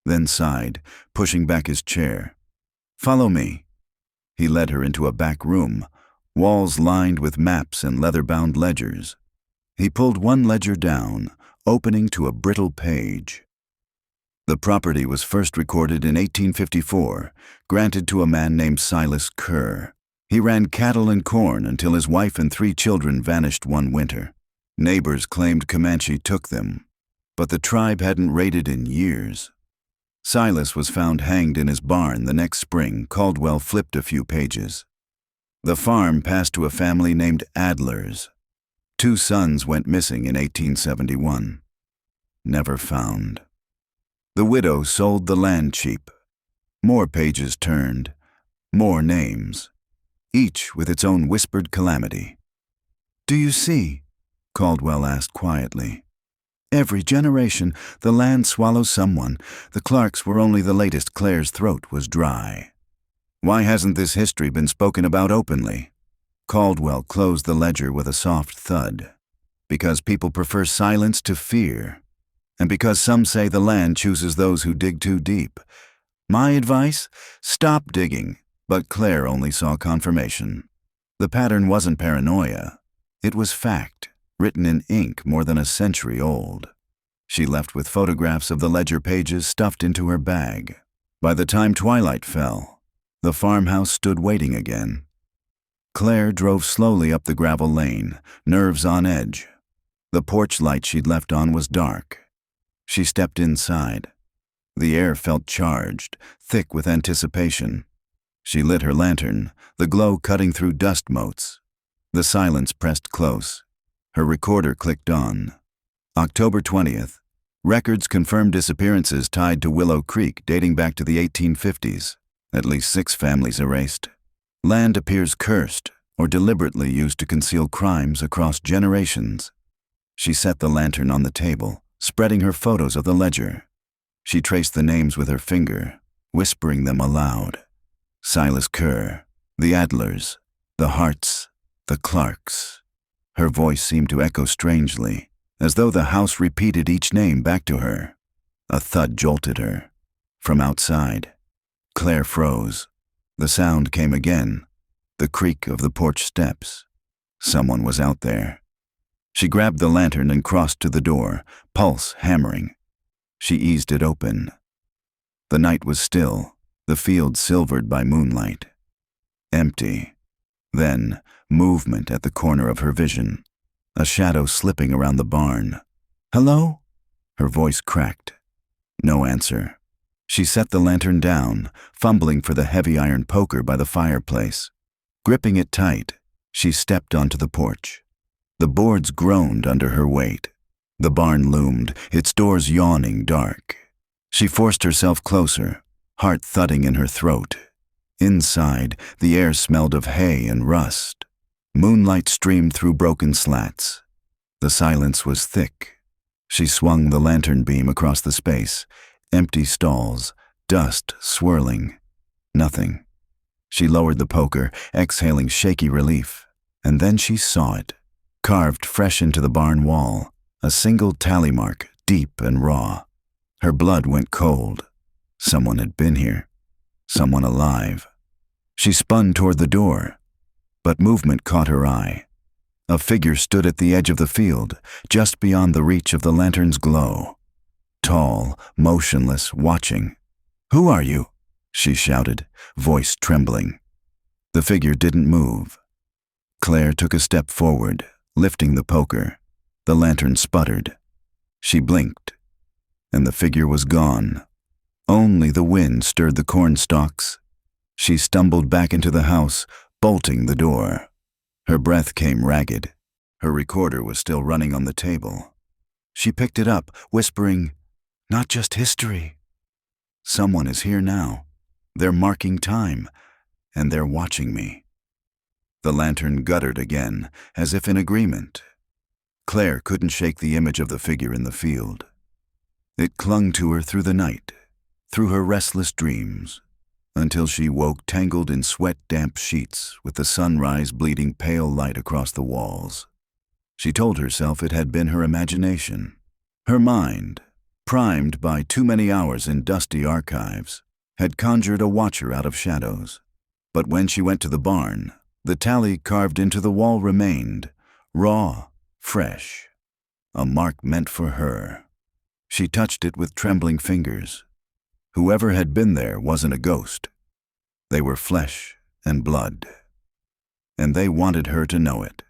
Then sighed, pushing back his chair. "Follow me." He led her into a back room, walls lined with maps and leather-bound ledgers. He pulled one ledger down, opening to a brittle page. The property was first recorded in 1854, granted to a man named Silas Kerr. He ran cattle and corn until his wife and 3 children vanished one winter. Neighbors claimed Comanche took them, but the tribe hadn't raided in years. Silas was found hanged in his barn the next spring. Caldwell flipped a few pages. The farm passed to a family named Adlers. 2 sons went missing in 1871. Never found. The widow sold the land cheap. More pages turned. More names. Each with its own whispered calamity. "Do you see?" Caldwell asked quietly. "Every generation, the land swallows someone. The Clarks were only the latest." Claire's throat was dry. "Why hasn't this history been spoken about openly?" Caldwell closed the ledger with a soft thud. "Because people prefer silence to fear. And because some say the land chooses those who dig too deep. My advice? Stop digging." But Claire only saw confirmation. The pattern wasn't paranoia. It was fact, written in ink more than a century old. She left with photographs of the ledger pages stuffed into her bag. By the time twilight fell, the farmhouse stood waiting again. Claire drove slowly up the gravel lane, nerves on edge. The porch light she'd left on was dark. She stepped inside. The air felt charged, thick with anticipation. She lit her lantern, the glow cutting through dust motes. The silence pressed close. Her recorder clicked on. October 20th. Records confirmed disappearances tied to Willow Creek dating back to the 1850s. At least 6 families erased. Land appears cursed or deliberately used to conceal crimes across generations. She set the lantern on the table, spreading her photos of the ledger. She traced the names with her finger, whispering them aloud. Silas Kerr, the Adlers, the Harts, the Clarks. Her voice seemed to echo strangely, as though the house repeated each name back to her. A thud jolted her. From outside, Claire froze. The sound came again, the creak of the porch steps. Someone was out there. She grabbed the lantern and crossed to the door, pulse hammering. She eased it open. The night was still, the field silvered by moonlight. Empty. Then, movement at the corner of her vision. A shadow slipping around the barn. "Hello?" Her voice cracked. No answer. She set the lantern down, fumbling for the heavy iron poker by the fireplace. Gripping it tight, she stepped onto the porch. The boards groaned under her weight. The barn loomed, its doors yawning dark. She forced herself closer, heart thudding in her throat. Inside, the air smelled of hay and rust. Moonlight streamed through broken slats. The silence was thick. She swung the lantern beam across the space. Empty stalls, dust swirling. Nothing. She lowered the poker, exhaling shaky relief. And then she saw it, carved fresh into the barn wall, a single tally mark, deep and raw. Her blood went cold. Someone had been here. Someone alive. She spun toward the door, but movement caught her eye. A figure stood at the edge of the field, just beyond the reach of the lantern's glow. Tall, motionless, watching. "Who are you?" she shouted, voice trembling. The figure didn't move. Claire took a step forward, lifting the poker. The lantern sputtered. She blinked, and the figure was gone. Only the wind stirred the corn stalks. She stumbled back into the house, bolting the door. Her breath came ragged. Her recorder was still running on the table. She picked it up, whispering, "Not just history. Someone is here now. They're marking time, and they're watching me." The lantern guttered again, as if in agreement. Claire couldn't shake the image of the figure in the field. It clung to her through the night, through her restless dreams, until she woke tangled in sweat-damp sheets with the sunrise bleeding pale light across the walls. She told herself it had been her imagination, her mind, primed by too many hours in dusty archives, had conjured a watcher out of shadows. But when she went to the barn, the tally carved into the wall remained, raw, fresh, a mark meant for her. She touched it with trembling fingers. Whoever had been there wasn't a ghost. They were flesh and blood. And they wanted her to know it.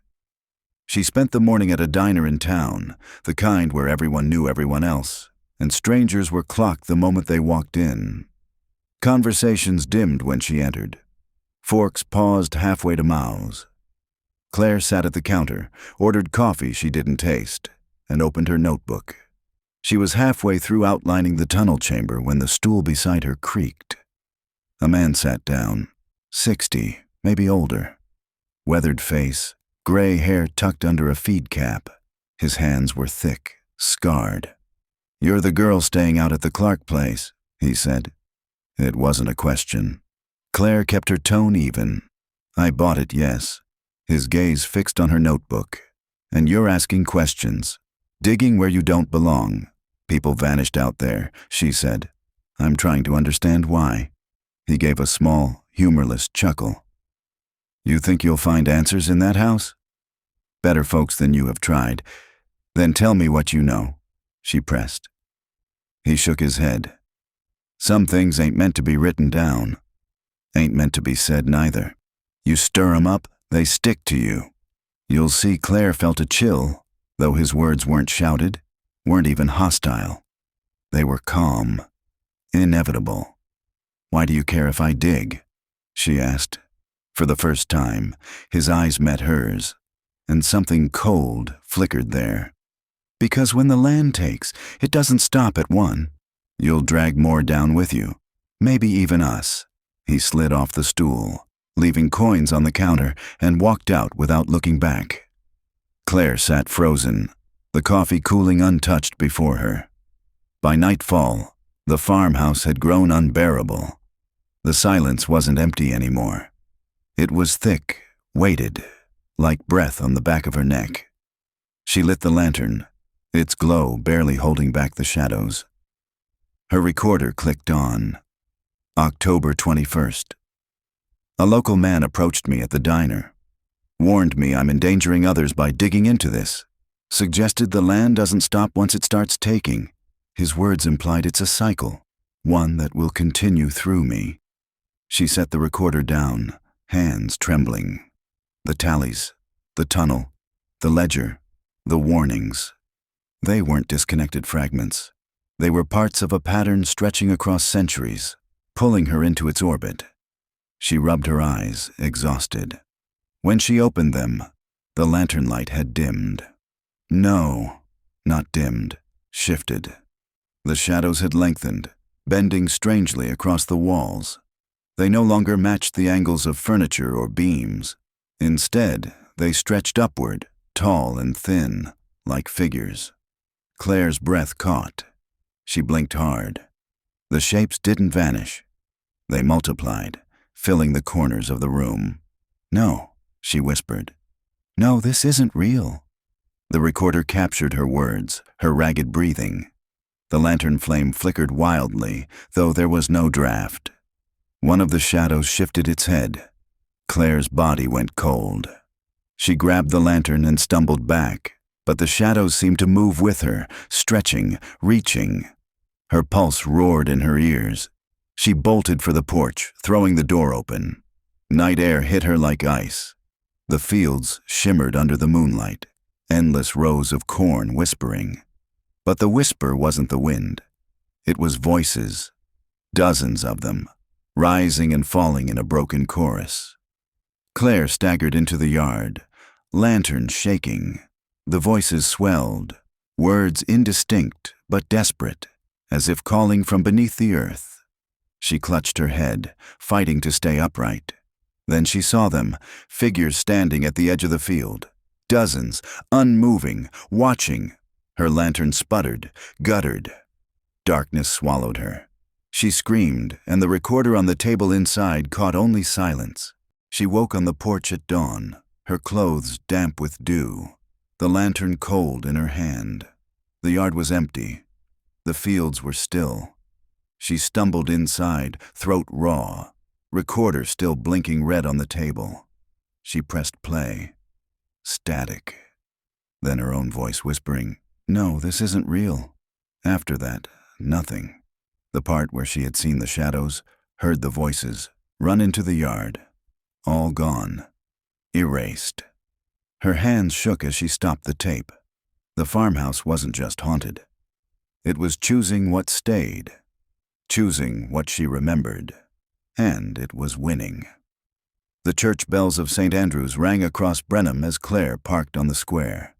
She spent the morning at a diner in town, the kind where everyone knew everyone else, and strangers were clocked the moment they walked in. Conversations dimmed when she entered. Forks paused halfway to mouths. Claire sat at the counter, ordered coffee she didn't taste, and opened her notebook. She was halfway through outlining the tunnel chamber when the stool beside her creaked. A man sat down, 60, maybe older. Weathered face, gray hair tucked under a feed cap. His hands were thick, scarred. "You're the girl staying out at the Clark place," he said. It wasn't a question. Claire kept her tone even. "I bought it, yes." His gaze fixed on her notebook. "And you're asking questions. Digging where you don't belong. People vanished out there," she said. "I'm trying to understand why." He gave a small, humorless chuckle. "You think you'll find answers in that house? Better folks than you have tried. Then tell me what you know," she pressed. He shook his head. "Some things ain't meant to be written down. Ain't meant to be said neither. You stir 'em up, they stick to you." You'll see Claire felt a chill, though his words weren't shouted, weren't even hostile. They were calm, inevitable. "Why do you care if I dig?" she asked. For the first time, his eyes met hers, and something cold flickered there. "Because when the land takes, it doesn't stop at one. You'll drag more down with you, maybe even us." He slid off the stool, leaving coins on the counter, and walked out without looking back. Claire sat frozen, the coffee cooling untouched before her. By nightfall, the farmhouse had grown unbearable. The silence wasn't empty anymore. It was thick, weighted, like breath on the back of her neck. She lit the lantern, its glow barely holding back the shadows. Her recorder clicked on. October 21st. A local man approached me at the diner, warned me I'm endangering others by digging into this, suggested the land doesn't stop once it starts taking. His words implied it's a cycle, one that will continue through me. She set the recorder down, hands trembling. The tallies, the tunnel, the ledger, the warnings. They weren't disconnected fragments. They were parts of a pattern stretching across centuries, pulling her into its orbit. She rubbed her eyes, exhausted. When she opened them, the lantern light had dimmed. No, not dimmed, shifted. The shadows had lengthened, bending strangely across the walls. They no longer matched the angles of furniture or beams. Instead, they stretched upward, tall and thin, like figures. Claire's breath caught. She blinked hard. The shapes didn't vanish. They multiplied, filling the corners of the room. "No," she whispered. "No, this isn't real." The recorder captured her words, her ragged breathing. The lantern flame flickered wildly, though there was no draft. One of the shadows shifted its head. Claire's body went cold. She grabbed the lantern and stumbled back, but the shadows seemed to move with her, stretching, reaching. Her pulse roared in her ears. She bolted for the porch, throwing the door open. Night air hit her like ice. The fields shimmered under the moonlight, endless rows of corn whispering. But the whisper wasn't the wind. It was voices, dozens of them, rising and falling in a broken chorus. Claire staggered into the yard, lantern shaking. The voices swelled, words indistinct but desperate, as if calling from beneath the earth. She clutched her head, fighting to stay upright. Then she saw them, figures standing at the edge of the field. Dozens, unmoving, watching. Her lantern sputtered, guttered. Darkness swallowed her. She screamed, and the recorder on the table inside caught only silence. She woke on the porch at dawn, her clothes damp with dew, the lantern cold in her hand. The yard was empty. The fields were still. She stumbled inside, throat raw, recorder still blinking red on the table. She pressed play. Static. Then her own voice whispering, "No, this isn't real." After that, nothing. The part where she had seen the shadows, heard the voices, run into the yard. All gone. Erased. Her hands shook as she stopped the tape. The farmhouse wasn't just haunted. It was choosing what stayed, choosing what she remembered, and it was winning. The church bells of St. Andrew's rang across Brenham as Claire parked on the square.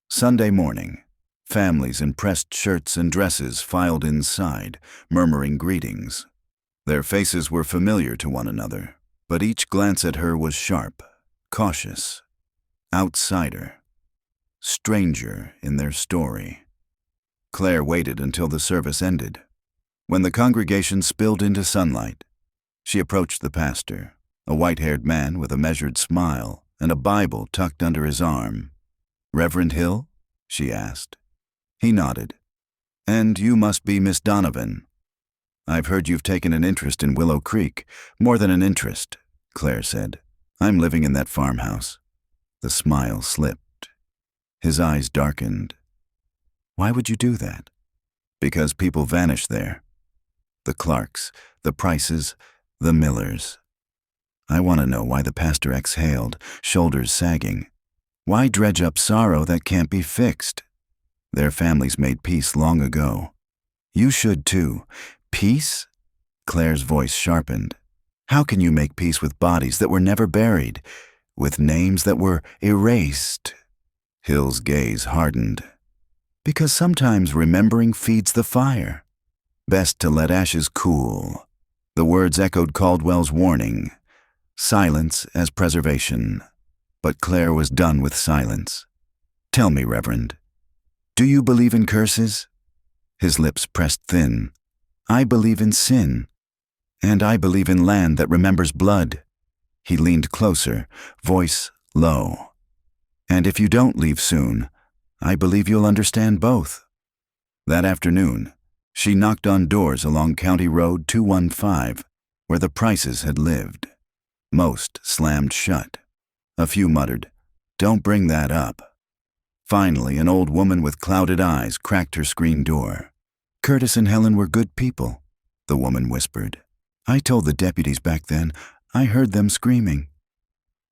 Sunday morning, families in pressed shirts and dresses filed inside, murmuring greetings. Their faces were familiar to one another, but each glance at her was sharp, cautious. Outsider. Stranger in their story. Claire waited until the service ended. When the congregation spilled into sunlight, she approached the pastor, a white-haired man with a measured smile and a Bible tucked under his arm. "Reverend Hill?" she asked. He nodded. "And you must be Miss Donovan. I've heard you've taken an interest in Willow Creek. More than an interest," Claire said. "I'm living in that farmhouse." The smile slipped. His eyes darkened. "Why would you do that?" "Because people vanish there. The Clarks, the Prices, the Millers. I want to know why the pastor exhaled, shoulders sagging. Why dredge up sorrow that can't be fixed? Their families made peace long ago. You should too. Peace?" Claire's voice sharpened. "How can you make peace with bodies that were never buried, with names that were erased?" Hill's gaze hardened. "Because sometimes remembering feeds the fire. Best to let ashes cool." The words echoed Caldwell's warning. Silence as preservation. But Claire was done with silence. "Tell me, Reverend." Do you believe in curses? His lips pressed thin. I believe in sin. And I believe in land that remembers blood. He leaned closer, voice low. And if you don't leave soon, I believe you'll understand both. That afternoon, she knocked on doors along County Road 215, where the Prices had lived. Most slammed shut. A few muttered, "Don't bring that up." Finally, an old woman with clouded eyes cracked her screen door. "Curtis and Helen were good people," the woman whispered. "I told the deputies back then. I heard them screaming."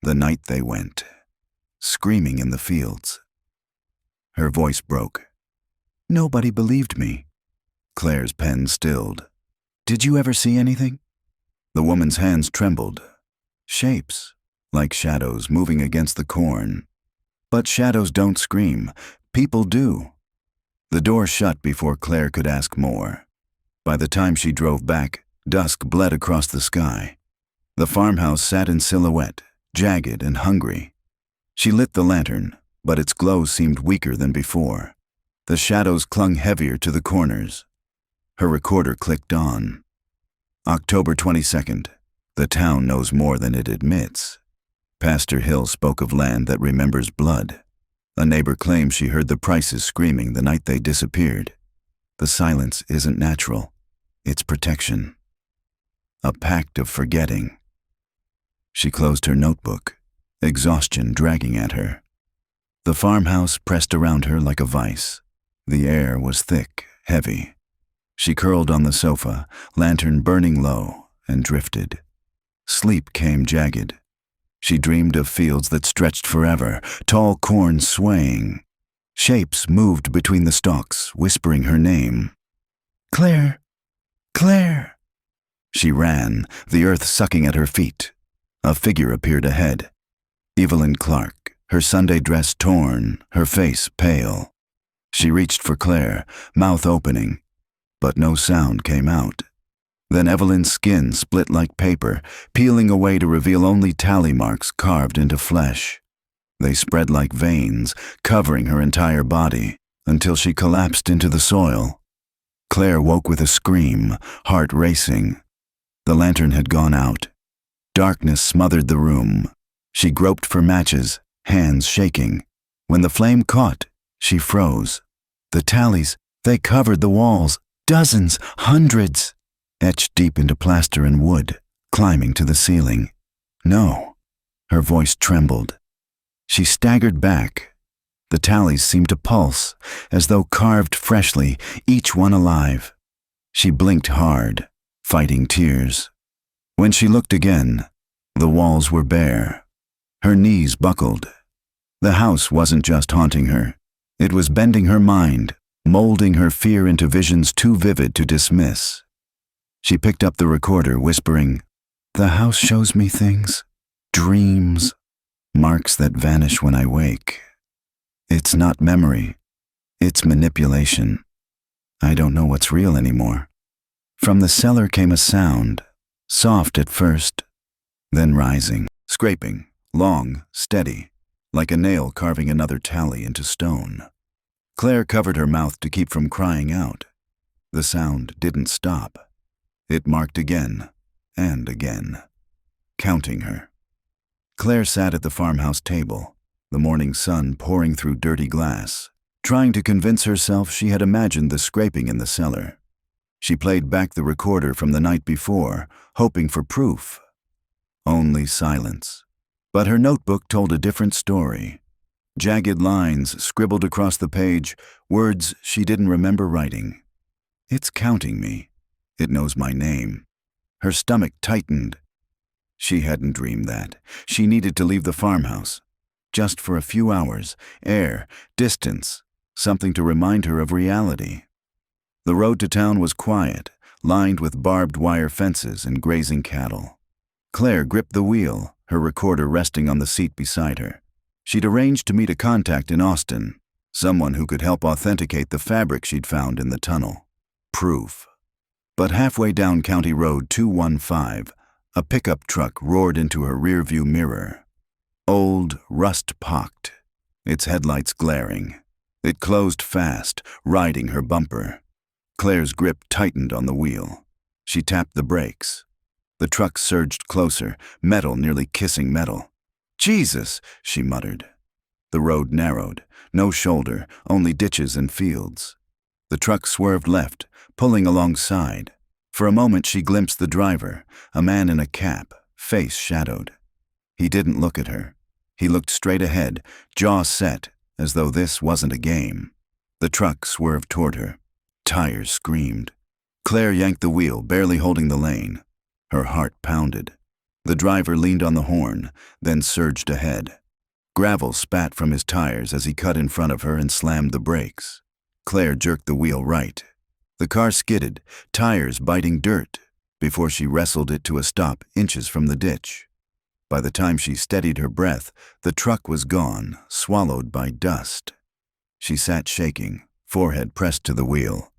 The night they went, screaming in the fields. Her voice broke. "Nobody believed me." Claire's pen stilled. "Did you ever see anything?" The woman's hands trembled. Shapes, like shadows moving against the corn. But shadows don't scream. People do. The door shut before Claire could ask more. By the time she drove back, dusk bled across the sky. The farmhouse sat in silhouette, jagged and hungry. She lit the lantern, but its glow seemed weaker than before. The shadows clung heavier to the corners. Her recorder clicked on. October 22nd. The town knows more than it admits. Pastor Hill spoke of land that remembers blood. A neighbor claims she heard the Prices screaming the night they disappeared. The silence isn't natural. It's protection. A pact of forgetting. She closed her notebook, exhaustion dragging at her. The farmhouse pressed around her like a vice. The air was thick, heavy. She curled on the sofa, lantern burning low, and drifted. Sleep came jagged. She dreamed of fields that stretched forever, tall corn swaying. Shapes moved between the stalks, whispering her name. "Claire! Claire!" She ran, the earth sucking at her feet. A figure appeared ahead. Evelyn Clark, her Sunday dress torn, her face pale. She reached for Claire, mouth opening, but no sound came out. Then Evelyn's skin split like paper, peeling away to reveal only tally marks carved into flesh. They spread like veins, covering her entire body, until she collapsed into the soil. Claire woke with a scream, heart racing. The lantern had gone out. Darkness smothered the room. She groped for matches, hands shaking. When the flame caught, she froze. The tallies, they covered the walls. Dozens, hundreds. Etched deep into plaster and wood, climbing to the ceiling. No. Her voice trembled. She staggered back. The tallies seemed to pulse, as though carved freshly, each one alive. She blinked hard, fighting tears. When she looked again, the walls were bare. Her knees buckled. The house wasn't just haunting her. It was bending her mind, molding her fear into visions too vivid to dismiss. She picked up the recorder, whispering, "The house shows me things, dreams, marks that vanish when I wake. It's not memory, it's manipulation. I don't know what's real anymore." From the cellar came a sound, soft at first, then rising, scraping, long, steady, like a nail carving another tally into stone. Claire covered her mouth to keep from crying out. The sound didn't stop. It marked again and again, counting her. Claire sat at the farmhouse table, the morning sun pouring through dirty glass, trying to convince herself she had imagined the scraping in the cellar. She played back the recorder from the night before, hoping for proof. Only silence. But her notebook told a different story. Jagged lines scribbled across the page, words she didn't remember writing. "It's counting me. It knows my name." Her stomach tightened. She hadn't dreamed that. She needed to leave the farmhouse. Just for a few hours, air, distance, something to remind her of reality. The road to town was quiet, lined with barbed wire fences and grazing cattle. Claire gripped the wheel, her recorder resting on the seat beside her. She'd arranged to meet a contact in Austin, someone who could help authenticate the fabric she'd found in the tunnel. Proof. But halfway down County Road 215, a pickup truck roared into her rearview mirror. Old, rust-pocked, its headlights glaring. It closed fast, riding her bumper. Claire's grip tightened on the wheel. She tapped the brakes. The truck surged closer, metal nearly kissing metal. "Jesus!" she muttered. The road narrowed. No shoulder, only ditches and fields. The truck swerved left, pulling alongside. For a moment she glimpsed the driver, a man in a cap, face shadowed. He didn't look at her. He looked straight ahead, jaw set, as though this wasn't a game. The truck swerved toward her. Tires screamed. Claire yanked the wheel, barely holding the lane. Her heart pounded. The driver leaned on the horn, then surged ahead. Gravel spat from his tires as he cut in front of her and slammed the brakes. Claire jerked the wheel right. The car skidded, tires biting dirt, before she wrestled it to a stop inches from the ditch. By the time she steadied her breath, the truck was gone, swallowed by dust. She sat shaking, forehead pressed to the wheel.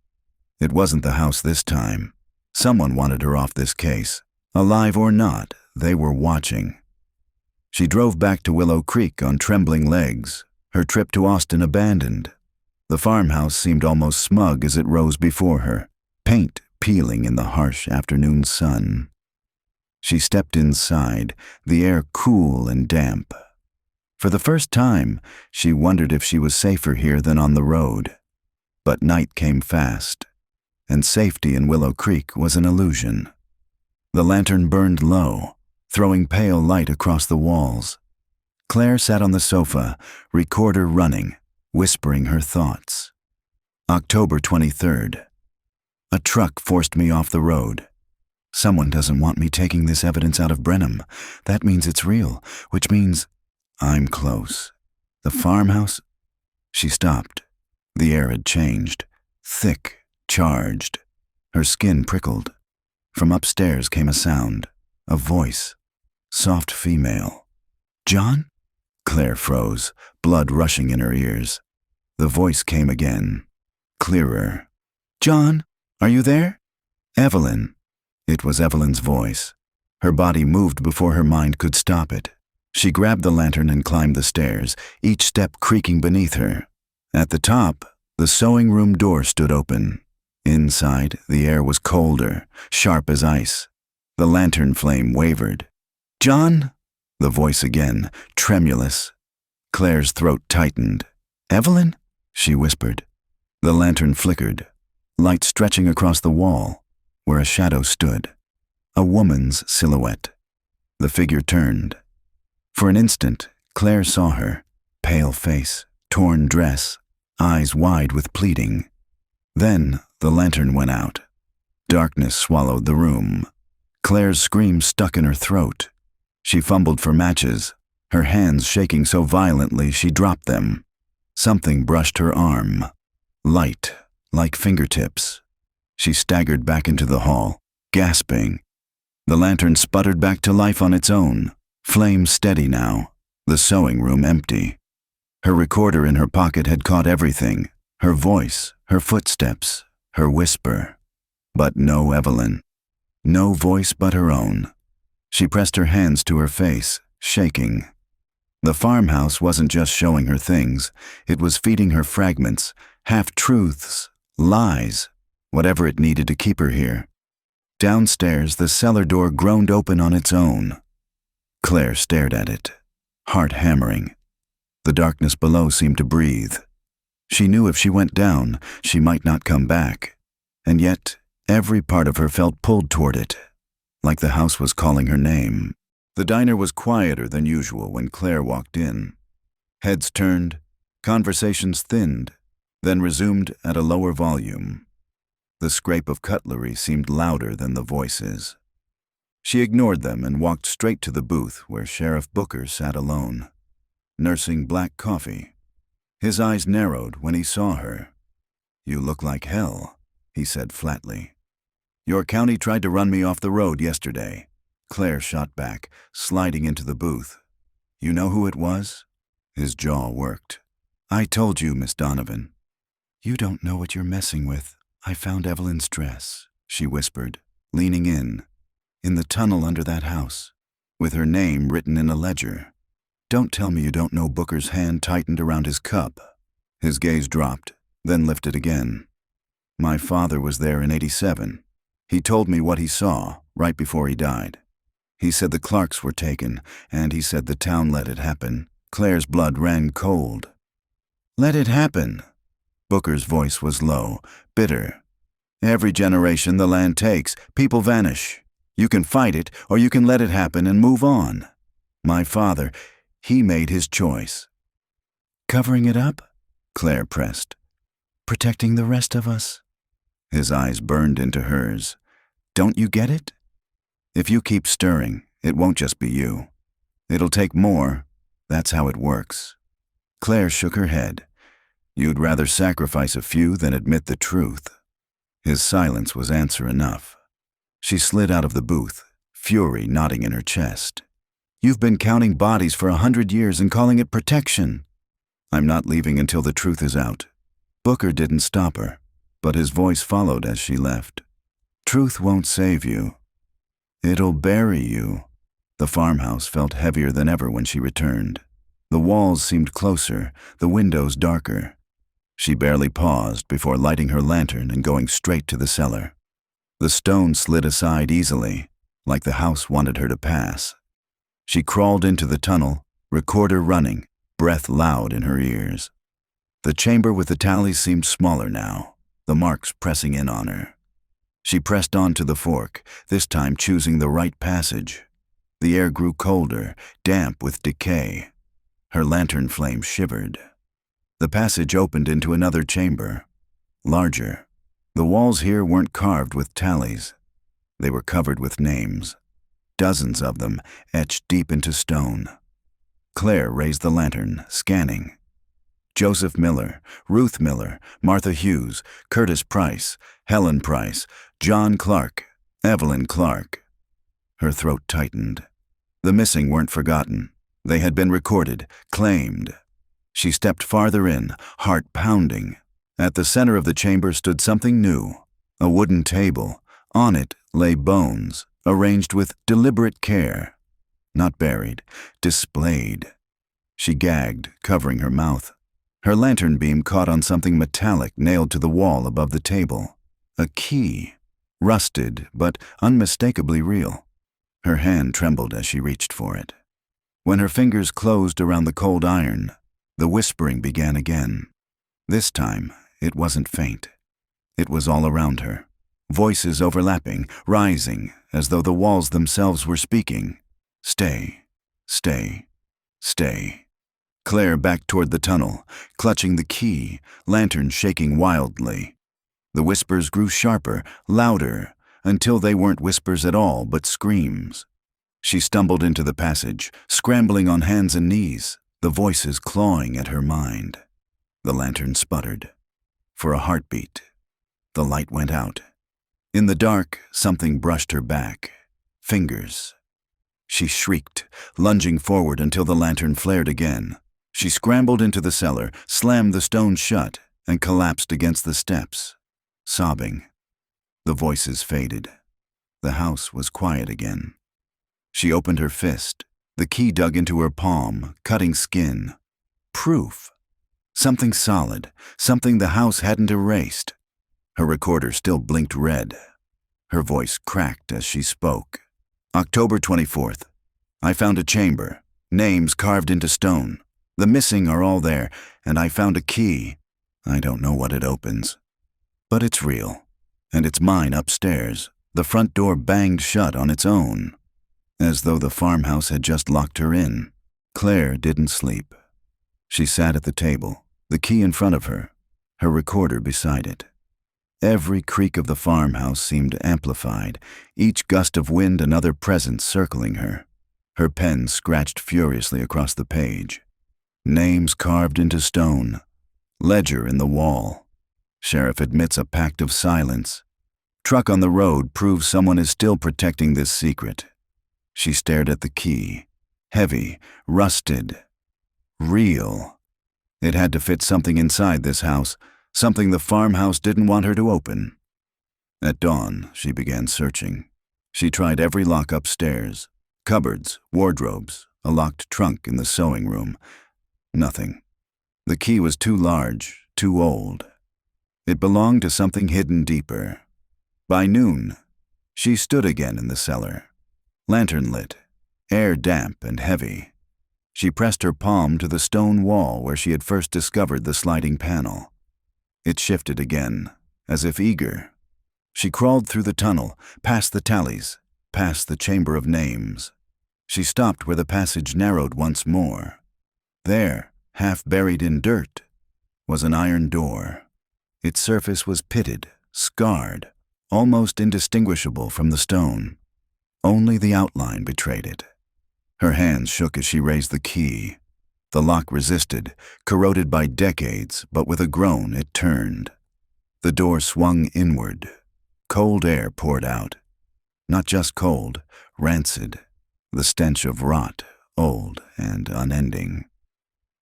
It wasn't the house this time. Someone wanted her off this case. Alive or not, they were watching. She drove back to Willow Creek on trembling legs, her trip to Austin abandoned. The farmhouse seemed almost smug as it rose before her, paint peeling in the harsh afternoon sun. She stepped inside, the air cool and damp. For the first time, she wondered if she was safer here than on the road. But night came fast, and safety in Willow Creek was an illusion. The lantern burned low, throwing pale light across the walls. Claire sat on the sofa, recorder running, whispering her thoughts. October 23rd. A truck forced me off the road. Someone doesn't want me taking this evidence out of Brenham. That means it's real, which means I'm close. The farmhouse? She stopped. The air had changed. Thick, charged. Her skin prickled. From upstairs came a sound, a voice. Soft female. "John?" Claire froze, blood rushing in her ears. The voice came again, clearer. "John, are you there?" "Evelyn." It was Evelyn's voice. Her body moved before her mind could stop it. She grabbed the lantern and climbed the stairs, each step creaking beneath her. At the top, the sewing room door stood open. Inside, the air was colder, sharp as ice. The lantern flame wavered. "John?" The voice again, tremulous. Claire's throat tightened. "Evelyn?" she whispered. The lantern flickered, light stretching across the wall, where a shadow stood. A woman's silhouette. The figure turned. For an instant, Claire saw her, pale face, torn dress, eyes wide with pleading. Then the lantern went out. Darkness swallowed the room. Claire's scream stuck in her throat. She fumbled for matches, her hands shaking so violently she dropped them. Something brushed her arm. Light, like fingertips. She staggered back into the hall, gasping. The lantern sputtered back to life on its own, flame steady now, the sewing room empty. Her recorder in her pocket had caught everything, her voice, her footsteps, her whisper. But no Evelyn. No voice but her own. She pressed her hands to her face, shaking. The farmhouse wasn't just showing her things, it was feeding her fragments, half-truths, lies, whatever it needed to keep her here. Downstairs, the cellar door groaned open on its own. Claire stared at it, heart hammering. The darkness below seemed to breathe. She knew if she went down, she might not come back. And yet, every part of her felt pulled toward it, like the house was calling her name. The diner was quieter than usual when Claire walked in. Heads turned, conversations thinned, then resumed at a lower volume. The scrape of cutlery seemed louder than the voices. She ignored them and walked straight to the booth where Sheriff Booker sat alone, nursing black coffee. His eyes narrowed when he saw her. "You look like hell," he said flatly. "Your county tried to run me off the road yesterday." Claire shot back, sliding into the booth. "You know who it was?" His jaw worked. "I told you, Miss Donovan." "You don't know what you're messing with. I found Evelyn's dress," she whispered, leaning in the tunnel under that house, with her name written in a ledger. "Don't tell me you don't know Booker's hand tightened around his cup." His gaze dropped, then lifted again. My father was there in '87. He told me what he saw right before he died. He said the Clarks were taken, and he said the town let it happen. Claire's blood ran cold. Let it happen. Booker's voice was low, bitter. Every generation the land takes, people vanish. You can fight it, or you can let it happen and move on. My father, he made his choice. Covering it up? Claire pressed. Protecting the rest of us? His eyes burned into hers. Don't you get it? If you keep stirring, it won't just be you. It'll take more. That's how it works. Claire shook her head. You'd rather sacrifice a few than admit the truth. His silence was answer enough. She slid out of the booth, fury knotting in her chest. You've been counting bodies for 100 years and calling it protection. I'm not leaving until the truth is out. Booker didn't stop her, but his voice followed as she left. Truth won't save you. It'll bury you. The farmhouse felt heavier than ever when she returned. The walls seemed closer, the windows darker. She barely paused before lighting her lantern and going straight to the cellar. The stone slid aside easily, like the house wanted her to pass. She crawled into the tunnel, recorder running, breath loud in her ears. The chamber with the tallies seemed smaller now, the marks pressing in on her. She pressed on to the fork, this time choosing the right passage. The air grew colder, damp with decay. Her lantern flame shivered. The passage opened into another chamber, larger. The walls here weren't carved with tallies. They were covered with names, dozens of them etched deep into stone. Claire raised the lantern, scanning. Joseph Miller, Ruth Miller, Martha Hughes, Curtis Price, Helen Price, John Clark, Evelyn Clark. Her throat tightened. The missing weren't forgotten. They had been recorded, claimed. She stepped farther in, heart pounding. At the center of the chamber stood something new, a wooden table. On it lay bones, arranged with deliberate care. Not buried, displayed. She gagged, covering her mouth. Her lantern beam caught on something metallic nailed to the wall above the table. A key, rusted but unmistakably real. Her hand trembled as she reached for it. When her fingers closed around the cold iron, the whispering began again. This time, it wasn't faint. It was all around her. Voices overlapping, rising, as though the walls themselves were speaking. Stay, stay, stay. Claire backed toward the tunnel, clutching the key, lantern shaking wildly. The whispers grew sharper, louder, until they weren't whispers at all, but screams. She stumbled into the passage, scrambling on hands and knees, the voices clawing at her mind. The lantern sputtered. For a heartbeat, the light went out. In the dark, something brushed her back. Fingers. She shrieked, lunging forward until the lantern flared again. She scrambled into the cellar, slammed the stone shut, and collapsed against the steps, sobbing. The voices faded. The house was quiet again. She opened her fist. The key dug into her palm, cutting skin. Proof. Something solid, something the house hadn't erased. Her recorder still blinked red. Her voice cracked as she spoke. October 24th. I found a chamber, names carved into stone. The missing are all there, and I found a key. I don't know what it opens. But it's real, and it's mine upstairs. The front door banged shut on its own, as though the farmhouse had just locked her in. Claire didn't sleep. She sat at the table, the key in front of her, her recorder beside it. Every creak of the farmhouse seemed amplified, each gust of wind another presence circling her. Her pen scratched furiously across the page. Names carved into stone. Ledger in the wall. Sheriff admits a pact of silence. Truck on the road proves someone is still protecting this secret. She stared at the key. Heavy, rusted, real. It had to fit something inside this house, something the farmhouse didn't want her to open. At dawn, she began searching. She tried every lock upstairs, cupboards, wardrobes, a locked trunk in the sewing room. Nothing. The key was too large, too old. It belonged to something hidden deeper. By noon, she stood again in the cellar. Lantern lit, air damp and heavy. She pressed her palm to the stone wall where she had first discovered the sliding panel. It shifted again, as if eager. She crawled through the tunnel, past the tallies, past the chamber of names. She stopped where the passage narrowed once more. There, half buried in dirt, was an iron door. Its surface was pitted, scarred, almost indistinguishable from the stone. Only the outline betrayed it. Her hands shook as she raised the key. The lock resisted, corroded by decades, but with a groan it turned. The door swung inward. Cold air poured out. Not just cold, rancid, the stench of rot, old and unending.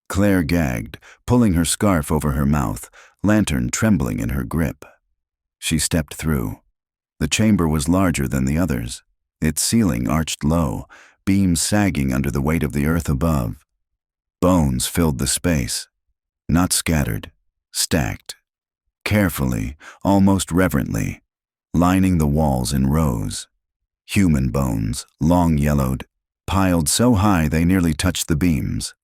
Claire gagged, pulling her scarf over her mouth, lantern trembling in her grip. She stepped through. The chamber was larger than the others. Its ceiling arched low, beams sagging under the weight of the earth above. Bones filled the space, not scattered, stacked, carefully, almost reverently, lining the walls in rows. Human bones, long yellowed, piled so high they nearly touched the beams.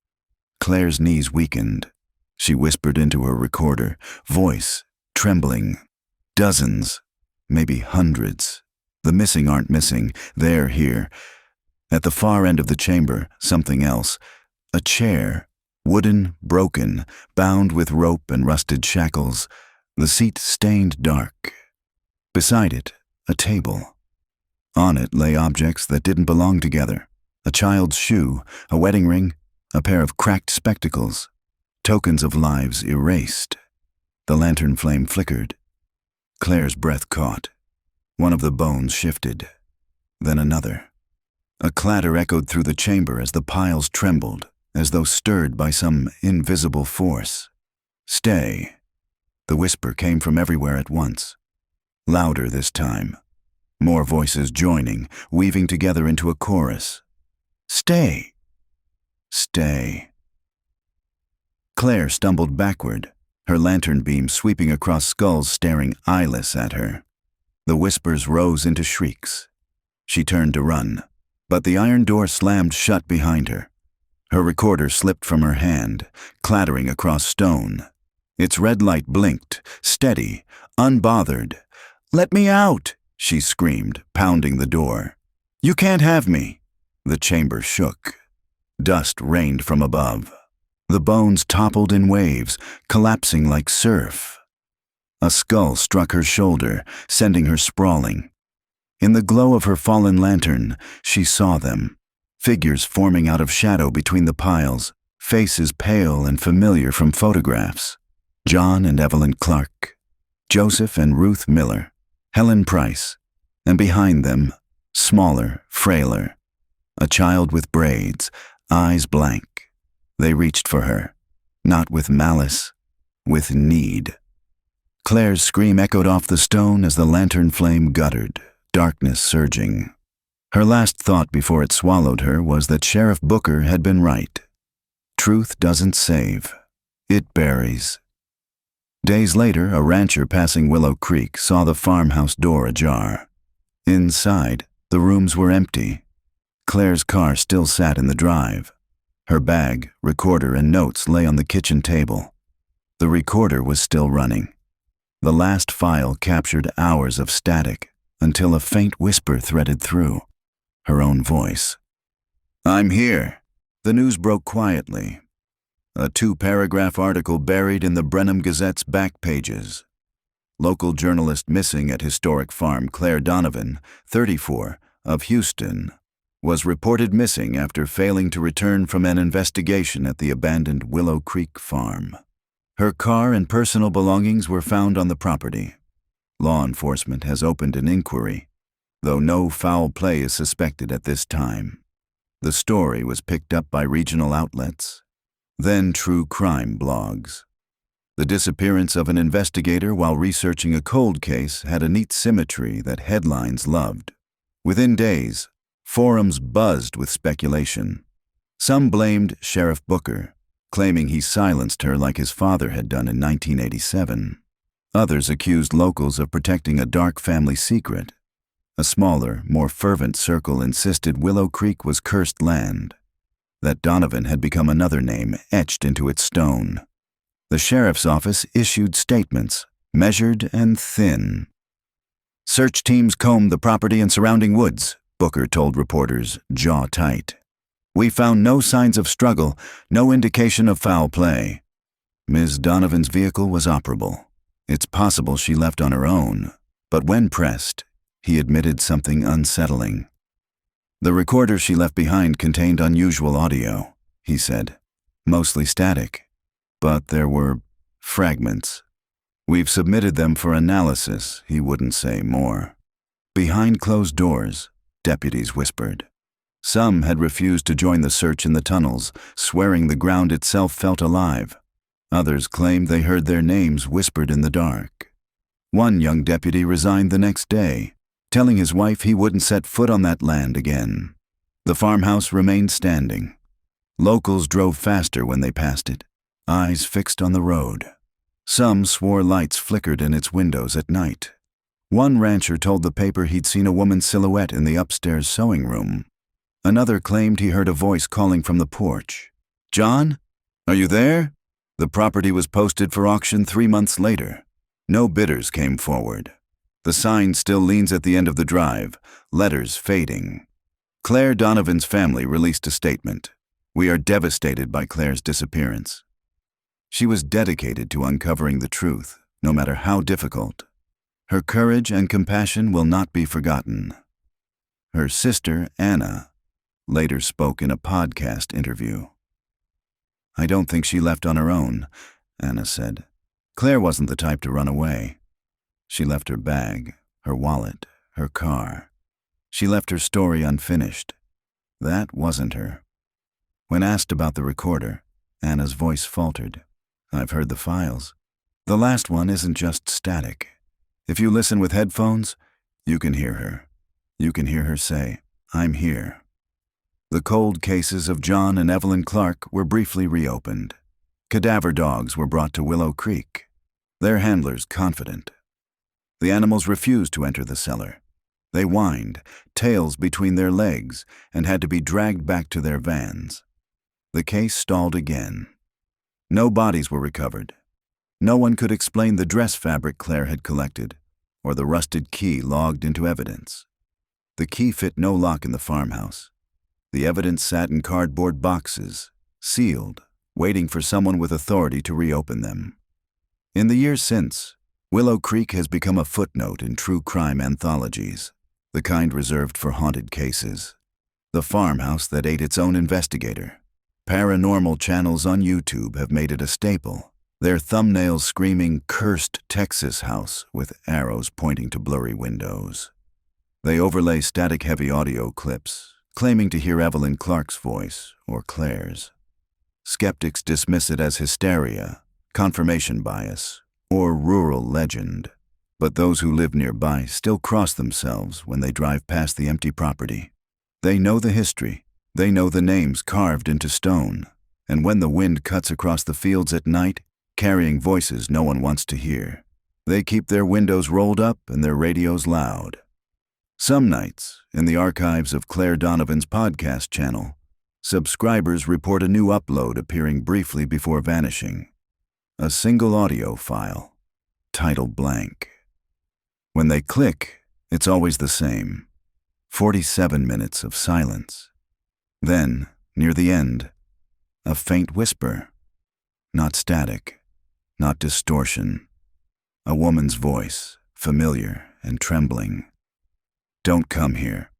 Claire's knees weakened. She whispered into her recorder, voice trembling. Dozens, maybe hundreds. The missing aren't missing, they're here. At the far end of the chamber, something else. A chair, wooden, broken, bound with rope and rusted shackles. The seat stained dark. Beside it, a table. On it lay objects that didn't belong together. A child's shoe, a wedding ring, a pair of cracked spectacles. Tokens of lives erased. The lantern flame flickered. Claire's breath caught. One of the bones shifted. Then another. A clatter echoed through the chamber as the piles trembled, as though stirred by some invisible force. Stay. The whisper came from everywhere at once. Louder this time. More voices joining, weaving together into a chorus. Stay. Stay. Claire stumbled backward, her lantern beam sweeping across skulls staring eyeless at her. The whispers rose into shrieks. She turned to run, but the iron door slammed shut behind her. Her recorder slipped from her hand, clattering across stone. Its red light blinked, steady, unbothered. "Let me out!" she screamed, pounding the door. "You can't have me!" The chamber shook. Dust rained from above. The bones toppled in waves, collapsing like surf. A skull struck her shoulder, sending her sprawling. In the glow of her fallen lantern, she saw them. Figures forming out of shadow between the piles, faces pale and familiar from photographs. John and Evelyn Clark, Joseph and Ruth Miller, Helen Price, and behind them, smaller, frailer, a child with braids, eyes blank. They reached for her, not with malice, with need. Claire's scream echoed off the stone as the lantern flame guttered, darkness surging. Her last thought before it swallowed her was that Sheriff Booker had been right. Truth doesn't save, it buries. Days later, a rancher passing Willow Creek saw the farmhouse door ajar. Inside, the rooms were empty. Claire's car still sat in the drive. Her bag, recorder, and notes lay on the kitchen table. The recorder was still running. The last file captured hours of static until a faint whisper threaded through. Her own voice. "I'm here." The news broke quietly. A 2-paragraph article buried in the Brenham Gazette's back pages. Local journalist missing at historic farm Claire Donovan, 34, of Houston, was reported missing after failing to return from an investigation at the abandoned Willow Creek Farm. Her car and personal belongings were found on the property. Law enforcement has opened an inquiry, though no foul play is suspected at this time. The story was picked up by regional outlets, then true crime blogs. The disappearance of an investigator while researching a cold case had a neat symmetry that headlines loved. Within days, forums buzzed with speculation. Some blamed Sheriff Booker, claiming he silenced her like his father had done in 1987. Others accused locals of protecting a dark family secret. A smaller, more fervent circle insisted Willow Creek was cursed land, that Donovan had become another name etched into its stone. The sheriff's office issued statements, measured and thin. Search teams combed the property and surrounding woods, Booker told reporters, jaw tight. We found no signs of struggle, no indication of foul play. Ms. Donovan's vehicle was operable. It's possible she left on her own, but when pressed, he admitted something unsettling. The recorder she left behind contained unusual audio, he said, mostly static, but there were fragments. We've submitted them for analysis, he wouldn't say more. Behind closed doors, deputies whispered. Some had refused to join the search in the tunnels, swearing the ground itself felt alive. Others claimed they heard their names whispered in the dark. One young deputy resigned the next day, telling his wife he wouldn't set foot on that land again. The farmhouse remained standing. Locals drove faster when they passed it, eyes fixed on the road. Some swore lights flickered in its windows at night. One rancher told the paper he'd seen a woman's silhouette in the upstairs sewing room. Another claimed he heard a voice calling from the porch. John? Are you there? The property was posted for auction 3 months later. No bidders came forward. The sign still leans at the end of the drive, letters fading. Claire Donovan's family released a statement. We are devastated by Claire's disappearance. She was dedicated to uncovering the truth, no matter how difficult. Her courage and compassion will not be forgotten. Her sister, Anna, later spoke in a podcast interview. I don't think she left on her own, Anna said. Claire wasn't the type to run away. She left her bag, her wallet, her car. She left her story unfinished. That wasn't her. When asked about the recorder, Anna's voice faltered. I've heard the files. The last one isn't just static. If you listen with headphones, you can hear her. You can hear her say, I'm here. The cold cases of John and Evelyn Clark were briefly reopened. Cadaver dogs were brought to Willow Creek, their handlers confident. The animals refused to enter the cellar. They whined, tails between their legs, and had to be dragged back to their vans. The case stalled again. No bodies were recovered. No one could explain the dress fabric Claire had collected, or the rusted key logged into evidence. The key fit no lock in the farmhouse. The evidence sat in cardboard boxes, sealed, waiting for someone with authority to reopen them. In the years since, Willow Creek has become a footnote in true crime anthologies, the kind reserved for haunted cases. The farmhouse that ate its own investigator. Paranormal channels on YouTube have made it a staple, their thumbnails screaming "Cursed Texas House" with arrows pointing to blurry windows. They overlay static-heavy audio clips, claiming to hear Evelyn Clark's voice or Claire's. Skeptics dismiss it as hysteria, confirmation bias, or rural legend. But those who live nearby still cross themselves when they drive past the empty property. They know the history. They know the names carved into stone, and when the wind cuts across the fields at night, carrying voices no one wants to hear, they keep their windows rolled up and their radios loud. Some nights, in the archives of Claire Donovan's podcast channel, subscribers report a new upload appearing briefly before vanishing. A single audio file, title blank. When they click, it's always the same. 47 minutes of silence. Then, near the end, a faint whisper. Not static, not distortion. A woman's voice, familiar and trembling. Don't come here.